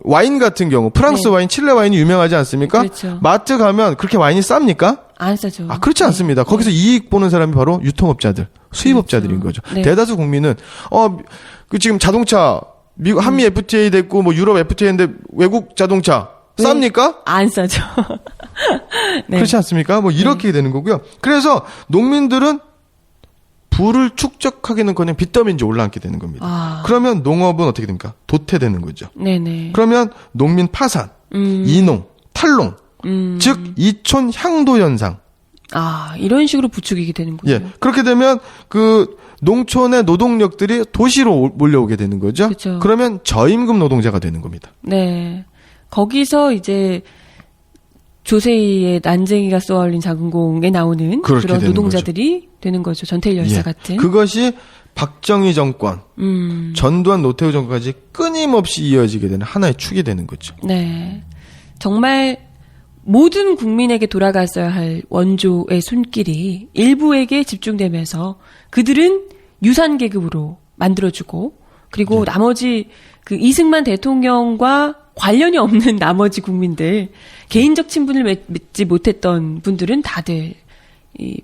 와인 같은 경우 프랑스 네. 와인, 칠레 와인이 유명하지 않습니까? 그렇죠. 마트 가면 그렇게 와인이 쌉니까? 안 싸죠. 그렇지 않습니다. 거기서 이익 보는 사람이 바로 유통업자들, 수입업자들인 거죠. 네. 대다수 국민은 그 지금 자동차 미국 한미 FTA 됐고 뭐 유럽 FTA인데 외국 자동차 쌉니까? 안 싸죠. 네. 그렇지 않습니까? 뭐 이렇게 되는 거고요. 그래서 농민들은 부를 축적하기는커녕 빚더미인지 올라앉게 되는 겁니다. 아. 그러면 농업은 어떻게 됩니까? 도태되는 거죠. 네네. 그러면 농민 파산, 이농, 탈농, 즉 이촌 향도 현상. 아, 이런 식으로 부추기게 되는군요. 예, 그렇게 되면 그 농촌의 노동력들이 도시로 몰려오게 되는 거죠. 그쵸. 그러면 저임금 노동자가 되는 겁니다. 네. 거기서 이제 조세희의 난쟁이가 쏘아올린 작은 공에 나오는 그렇게 그런 되는 노동자들이 되는 거죠. 전태일 열사 예, 같은. 그것이 박정희 정권, 전두환 노태우 정권까지 끊임없이 이어지게 되는 하나의 축이 되는 거죠. 네. 정말 모든 국민에게 돌아갔어야 할 원조의 손길이 일부에게 집중되면서 그들은 유산 계급으로 만들어주고 그리고 나머지 그 이승만 대통령과 관련이 없는 나머지 국민들 개인적 친분을 맺지 못했던 분들은 다들 이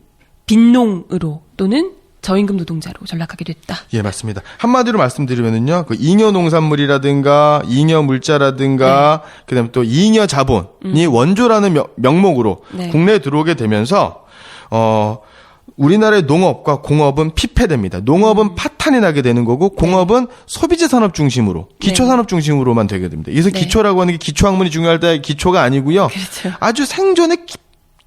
빈농으로 또는 저임금 노동자로 전락하게 됐다. 예, 맞습니다. 한마디로 말씀드리면은요, 그 잉여 농산물이라든가, 잉여 물자라든가, 그다음에 또 잉여 자본이 원조라는 명목으로 네. 국내에 들어오게 되면서, 우리나라의 농업과 공업은 피폐됩니다. 농업은 파탄이 나게 되는 거고, 공업은 소비재 산업 중심으로, 기초 산업 중심으로만 되게 됩니다. 그래서 네. 기초라고 하는 게 기초학문이 중요할 때 기초가 아니고요. 그렇죠. 아주 생존의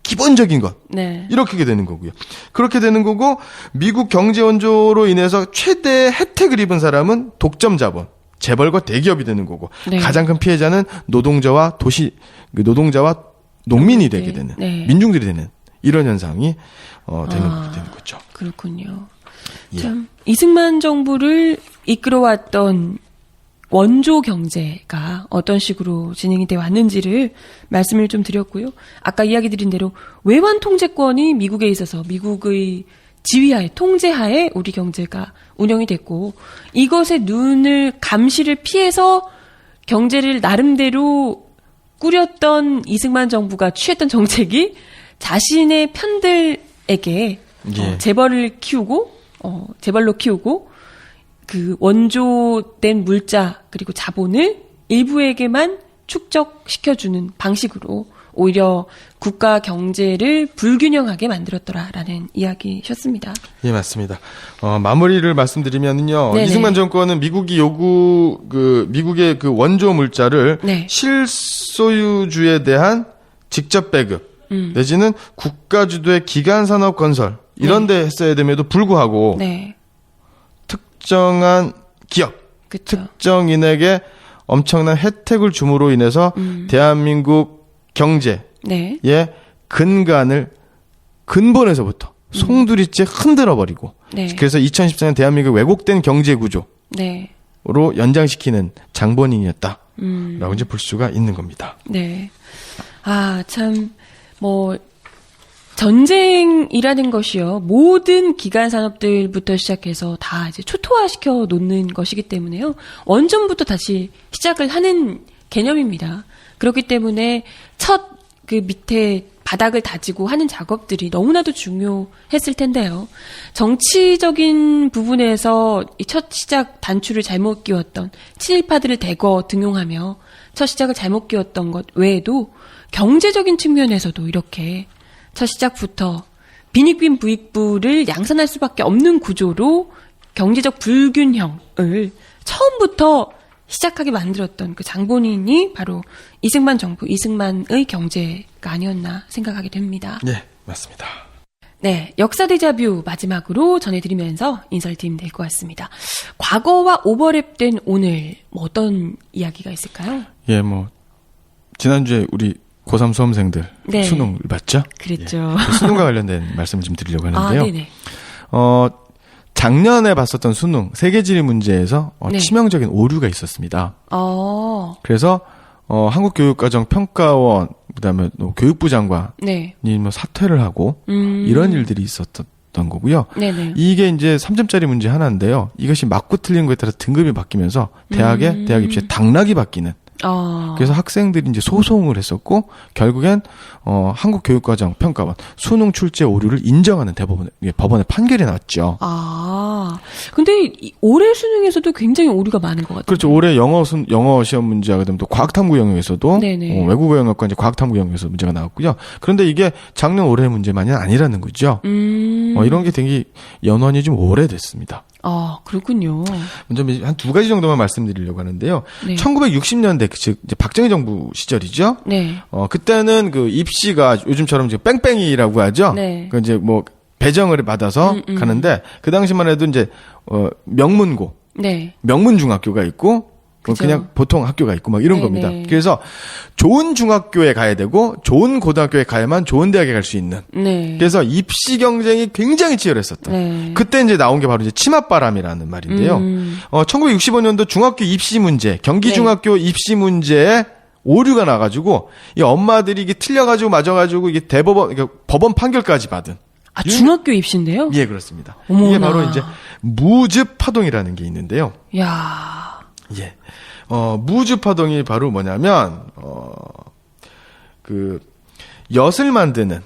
기본적인 것. 네. 이렇게 되는 거고요. 그렇게 되는 거고 미국 경제 원조로 인해서 최대 혜택을 입은 사람은 독점 자본, 재벌과 대기업이 되는 거고 네. 가장 큰 피해자는 노동자와 농민이 되게 되는 네. 민중들이 되는 이런 현상이 되는 거죠. 그렇군요. 예. 참 이승만 정부를 이끌어왔던 원조 경제가 어떤 식으로 진행이 되어 왔는지를 말씀을 좀 드렸고요. 아까 이야기 드린 대로 외환 통제권이 미국에 있어서 미국의 지휘하에 통제하에 우리 경제가 운영이 됐고 이것의 눈을 감시를 피해서 경제를 나름대로 꾸렸던 이승만 정부가 취했던 정책이 자신의 편들에게 예. 재벌을 키우고 재벌로 키우고 그 원조된 물자 그리고 자본을 일부에게만 축적시켜주는 방식으로 오히려 국가 경제를 불균형하게 만들었더라라는 이야기셨습니다. 예, 맞습니다. 마무리를 말씀드리면요. 네네. 이승만 정권은 미국의 그 원조 물자를 네. 실소유주에 대한 직접 배급, 내지는 국가 주도의 기간 산업 건설, 이런 데 했어야 됨에도 불구하고, 네, 특정한 기업, 그렇죠. 특정인에게 엄청난 혜택을 줌으로 인해서 대한민국 경제의 네, 근간을 근본에서부터 송두리째 흔들어버리고 네, 그래서 2014년 대한민국 왜곡된 경제 구조로 네, 연장시키는 장본인이었다라고 이제 볼 수가 있는 겁니다. 네. 아, 참, 전쟁이라는 것이요. 모든 기간 산업들부터 시작해서 다 이제 초토화시켜 놓는 것이기 때문에요. 원전부터 다시 시작을 하는 개념입니다. 그렇기 때문에 첫 그 밑에 바닥을 다지고 하는 작업들이 너무나도 중요했을 텐데요. 정치적인 부분에서 이 첫 시작 단추를 잘못 끼웠던 친일파들을 대거 등용하며 첫 시작을 잘못 끼웠던 것 외에도 경제적인 측면에서도 이렇게 첫 시작부터 빈익빈 부익부를 양산할 수밖에 없는 구조로 경제적 불균형을 처음부터 시작하게 만들었던 그 장본인이 바로 이승만 정부, 이승만의 경제가 아니었나 생각하게 됩니다. 네, 맞습니다. 네, 역사 데자뷰 마지막으로 전해드리면서 인사를 드리면 될 것 같습니다. 과거와 오버랩된 오늘 어떤 이야기가 있을까요? 예, 지난주에 우리 고3 수험생들 네. 수능을 봤죠? 그랬죠. 그 수능과 관련된 말씀을 좀 드리려고 하는데요. 아, 네네. 작년에 봤었던 수능 세계지리 문제에서 네. 치명적인 오류가 있었습니다. 그래서 한국교육과정평가원 그다음에 또 교육부 장관이 네. 사퇴를 하고 이런 일들이 있었던 거고요. 네네. 이게 이제 3점짜리 문제 하나인데요. 이것이 맞고 틀린 거에 따라 등급이 바뀌면서 대학 입시에 당락이 바뀌는 그래서 학생들이 이제 소송을 했었고 결국엔 한국교육과정평가원 수능 출제 오류를 인정하는 법원의 판결이 나왔죠. 근데 올해 수능에서도 굉장히 오류가 많은 것 같아요. 그렇죠. 올해 영어 시험 문제가 되면 또 과학탐구 영역에서도 외국어 영역과 이제 과학탐구 영역에서 문제가 나왔고요. 그런데 이게 작년 올해 문제만이 아니라는 거죠. 이런 게 되게 연원이 좀 오래됐습니다. 그렇군요. 먼저 한 두 가지 정도만 말씀드리려고 하는데요. 1960년대 즉 이제 박정희 정부 시절이죠. 그때는 그 입시가 요즘처럼 이제 뺑뺑이라고 하죠. 그 이제 뭐 배정을 받아서 가는데 그 당시만 해도 이제 명문고, 명문중학교가 있고 그냥 보통 학교가 있고 막 이런 겁니다. 그래서 좋은 중학교에 가야 되고 좋은 고등학교에 가야만 좋은 대학에 갈 수 있는. 그래서 입시 경쟁이 굉장히 치열했었던. 그때 이제 나온 게 바로 이제 치맛바람이라는 말인데요. 1965년도 중학교 입시 문제, 경기중학교 입시 문제에 오류가 나가지고 이 엄마들이 이게 틀려가지고 맞아가지고 이게 법원 판결까지 받은. 중학교 입시인데요? 예, 그렇습니다. 어머나. 이게 바로 이제 무즙 파동이라는 게 있는데요. 야. 예. 무즙 파동이 바로 뭐냐면 그 엿을 만드는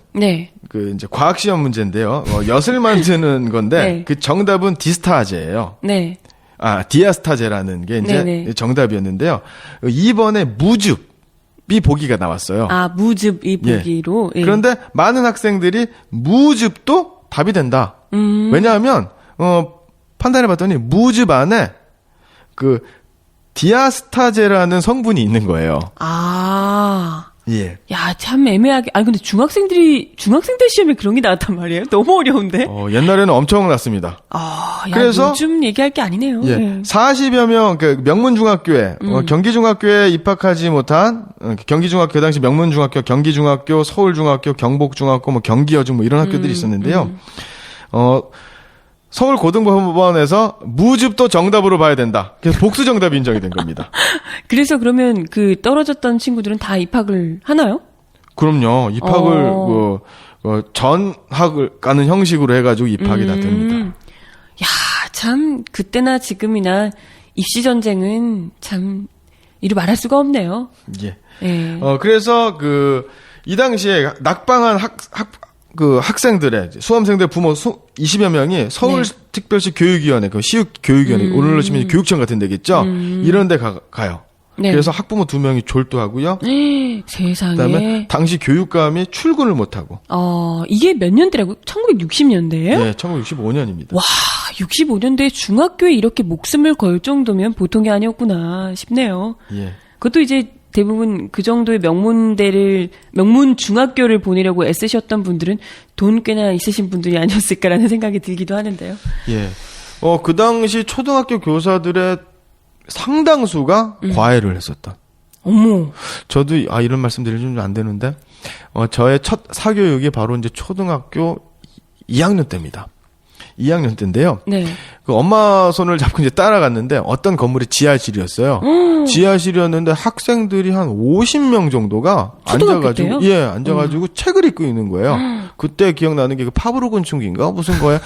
그 이제 과학 시험 문제인데요. 엿을 만드는 건데 그 정답은 디스타제예요. 디아스타제라는 게 이제 정답이었는데요. 2번에 무즙이 보기가 나왔어요. 무즙이 보기로. 그런데 많은 학생들이 무즙도 답이 된다. 왜냐하면 판단해 봤더니 무즙 안에 그 디아스타제라는 성분이 있는 거예요. 예. 야, 참 애매하게. 근데 중학생들 시험에 그런 게 나왔단 말이에요? 너무 어려운데? 옛날에는 엄청 났습니다. 그래서 요즘 얘기할 게 아니네요. 예. 40여 명, 명문중학교에, 경기중학교에 입학하지 못한, 경기중학교, 그 당시 명문중학교, 경기중학교, 서울중학교, 경복중학교, 뭐 경기여중 뭐 이런 학교들이 있었는데요. 서울고등법원에서 무즙도 정답으로 봐야 된다. 그래서 복수 정답이 인정이 된 겁니다. 그래서 그러면 그 떨어졌던 친구들은 다 입학을 하나요? 그럼요. 입학을 전학을 가는 형식으로 해가지고 입학이 다 됩니다. 야, 참 그때나 지금이나 입시 전쟁은 참 이루 말할 수가 없네요. 예. 그래서 이 당시에 낙방한 학생들의 수험생들 부모 20여 명이 서울특별시 교육위원회, 시육교육위원회, 오늘로 치면 교육청 같은 데겠죠. 이런 데 가요. 그래서 학부모 2명이 졸도하고요. 세상에. 그다음에 당시 교육감이 출근을 못하고. 이게 몇 년대라고? 1960년대예요? 네, 1965년입니다. 와, 65년대에 중학교에 이렇게 목숨을 걸 정도면 보통이 아니었구나 싶네요. 예. 그것도 이제 대부분 그 정도의 명문 중학교를 보내려고 애쓰셨던 분들은 돈 꽤나 있으신 분들이 아니었을까라는 생각이 들기도 하는데요. 예. 그 당시 초등학교 교사들의 상당수가 과외를 했었다. 어머. 저도 이런 말씀 드리면 안 되는데 저의 첫 사교육이 바로 이제 초등학교 2학년 때입니다. 2학년 때인데요. 그 엄마 손을 잡고 이제 따라갔는데 어떤 건물이 지하실이었어요. 지하실이었는데 학생들이 한 50명 정도가 앉아가지고 책을 읽고 있는 거예요. 그때 기억나는 게 그 파브로 곤충기인가 무슨 거야?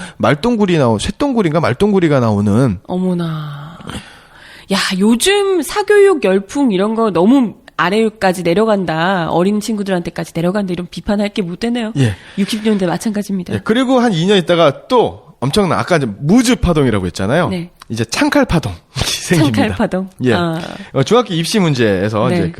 쇠똥구리인가 말똥구리가 나오는. 어머나. 야, 요즘 사교육 열풍 이런 거 너무 아래까지 내려간다. 어린 친구들한테까지 내려간다. 이런 비판할 게 못 되네요. 예. 60년대 마찬가지입니다. 예. 그리고 한 2년 있다가 또 엄청난 아까 이제 무즙 파동이라고 했잖아요. 이제 창칼 파동이 생깁니다. 창칼 파동. 예. 중학교 입시 문제에서 이제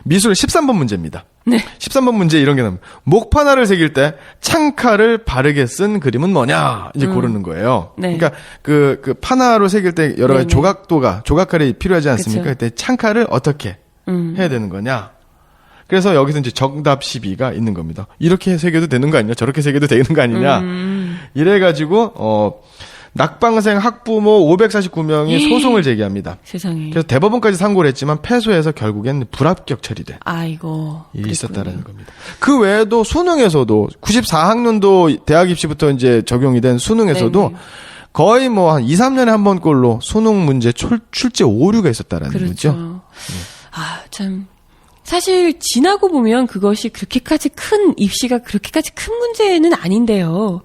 미술 13번 문제입니다. 13번 문제 이런 게 나옵니다. 목판화를 새길 때 창칼을 바르게 쓴 그림은 뭐냐? 이제 고르는 거예요. 그러니까 그 판화로 새길 때 여러 가지 조각칼이 필요하지 않습니까? 그때 창칼을 어떻게 해야 되는 거냐? 그래서 여기서 이제 정답 시비가 있는 겁니다. 이렇게 새겨도 되는 거 아니냐? 저렇게 새겨도 되는 거 아니냐? 이래가지고 낙방생 학부모 549명이 소송을 제기합니다. 세상에. 그래서 대법원까지 상고를 했지만 패소해서 결국엔 불합격 처리된 일이 있었다라는 겁니다. 그 외에도 수능에서도 94학년도 대학 입시부터 이제 적용이 된 수능에서도 거의 뭐 한 2, 3년에 한 번꼴로 수능 문제 출제 오류가 있었다라는 거죠. 참. 사실 지나고 보면 그것이 입시가 그렇게까지 큰 문제는 아닌데요.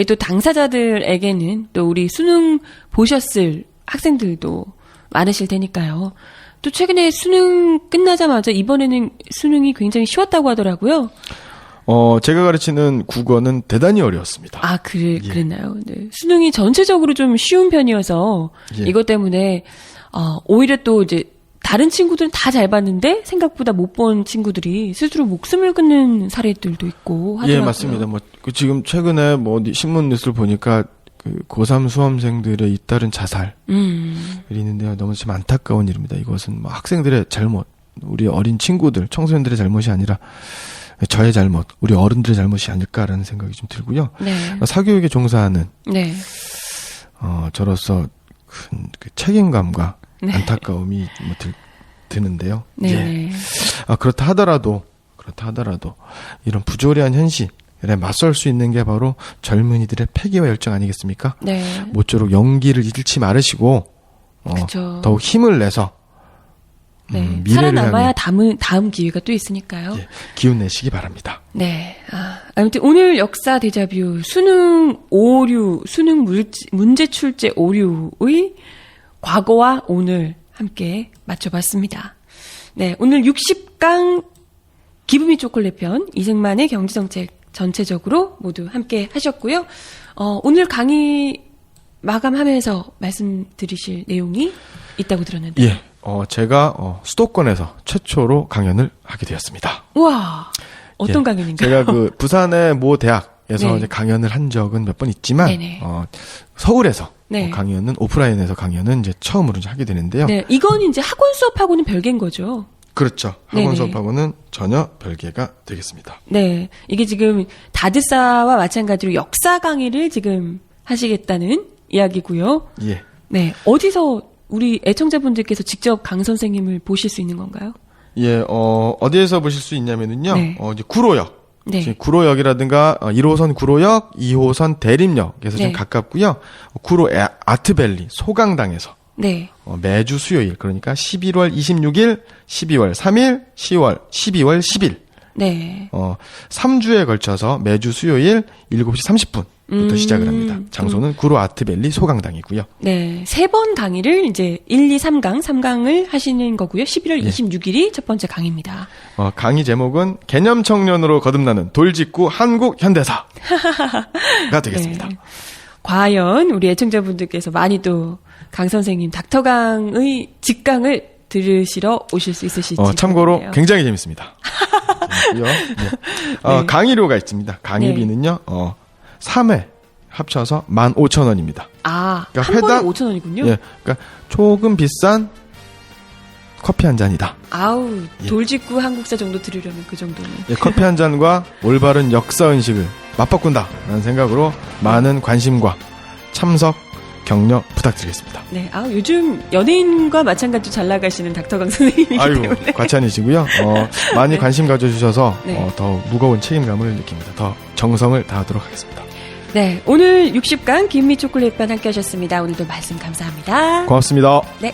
또 당사자들에게는 또 우리 수능 보셨을 학생들도 많으실 테니까요. 또 최근에 수능 끝나자마자 이번에는 수능이 굉장히 쉬웠다고 하더라고요. 제가 가르치는 국어는 대단히 어려웠습니다. 아, 그랬나요? 네. 수능이 전체적으로 좀 쉬운 편이어서 예. 이것 때문에 오히려 또 이제 다른 친구들은 다 잘 봤는데 생각보다 못 본 친구들이 스스로 목숨을 끊는 사례들도 있고 하더라고요. 예, 맞습니다. 지금 최근에 신문 뉴스를 보니까 그 고3 수험생들의 잇따른 자살이 있는데요. 너무 좀 안타까운 일입니다. 이것은 학생들의 잘못, 우리 어린 친구들, 청소년들의 잘못이 아니라 저의 잘못, 우리 어른들의 잘못이 아닐까라는 생각이 좀 들고요. 네. 사교육에 종사하는 네. 저로서 큰 그 책임감과 네. 안타까움이 드는데요. 네. 예. 그렇다 하더라도 이런 부조리한 현실에 맞설 수 있는 게 바로 젊은이들의 패기와 열정 아니겠습니까? 네. 모쪼록 용기를 잃지 말으시고 그쵸. 더욱 힘을 내서 네. 미래를 살아남아야 향해 다음 기회가 또 있으니까요. 예, 기운 내시기 바랍니다. 네. 아무튼 오늘 역사 데자뷰 수능 오류, 수능 문제 출제 오류의 과거와 오늘 함께 맞춰봤습니다. 네. 오늘 60강 기분이 초콜릿 편 이승만의 경제정책 전체적으로 모두 함께 하셨고요. 오늘 강의 마감하면서 말씀드리실 내용이 있다고 들었는데. 예. 제가 수도권에서 최초로 강연을 하게 되었습니다. 우와. 어떤 예, 강연인가요? 제가 그 부산의 모 대학에서 네. 이제 강연을 한 적은 몇 번 있지만 네네. 서울에서 네. 강연은 오프라인에서 강연은 이제 처음으로 이제 하게 되는데요. 네. 이건 이제 학원 수업하고는 별개인 거죠. 그렇죠. 학원 네네. 수업하고는 전혀 별개가 되겠습니다. 네. 이게 지금 다드사와 마찬가지로 역사 강의를 지금 하시겠다는 이야기고요. 예. 네. 어디서 우리 애청자분들께서 직접 강 선생님을 보실 수 있는 건가요? 예, 어디에서 보실 수 있냐면은요. 네. 이제 구로역. 네. 지금 구로역이라든가 1호선 구로역, 2호선 대림역에서 좀 네. 가깝고요. 구로 아트밸리 소강당에서 네. 매주 수요일 그러니까 11월 26일, 12월 3일, 10월 12월 10일 네. 3주에 걸쳐서 매주 수요일 7시 30분부터 시작을 합니다. 장소는 구로 아트밸리 소강당이고요. 네. 3번 강의를 이제 1, 2, 3강을 하시는 거고요. 11월 예. 26일이 첫 번째 강의입니다. 강의 제목은 개념 청년으로 거듭나는 돌직구 한국 현대사가 되겠습니다. 네. 과연 우리 애청자분들께서 많이 또 강 선생님 닥터강의 직강을 들으시러 오실 수 있으실지 참고로 모르겠네요. 굉장히 재밌습니다. 재밌고요. 네. 네. 강의료가 있습니다. 강의비는요. 3회 합쳐서 15,000원입니다. 그러니까 그러니까 한 번에 회당- 5,000원이군요. 예, 그러니까 조금 비싼 커피 한 잔이다. 아우, 예. 돌직구 한국사 정도 들으려면 그 정도는. 예, 커피 한 잔과 올바른 역사 의식을 맞바꾼다라는 생각으로 많은 관심과 참석, 격려 부탁드리겠습니다. 네, 요즘 연예인과 마찬가지로 잘 나가시는 닥터강 선생님이기 아유, 때문에. 과찬이시고요. 많이 네. 관심 가져주셔서 네. 더 무거운 책임감을 느낍니다. 더 정성을 다하도록 하겠습니다. 네, 오늘 60강 김미 초콜릿반 함께 하셨습니다. 오늘도 말씀 감사합니다. 고맙습니다. 네.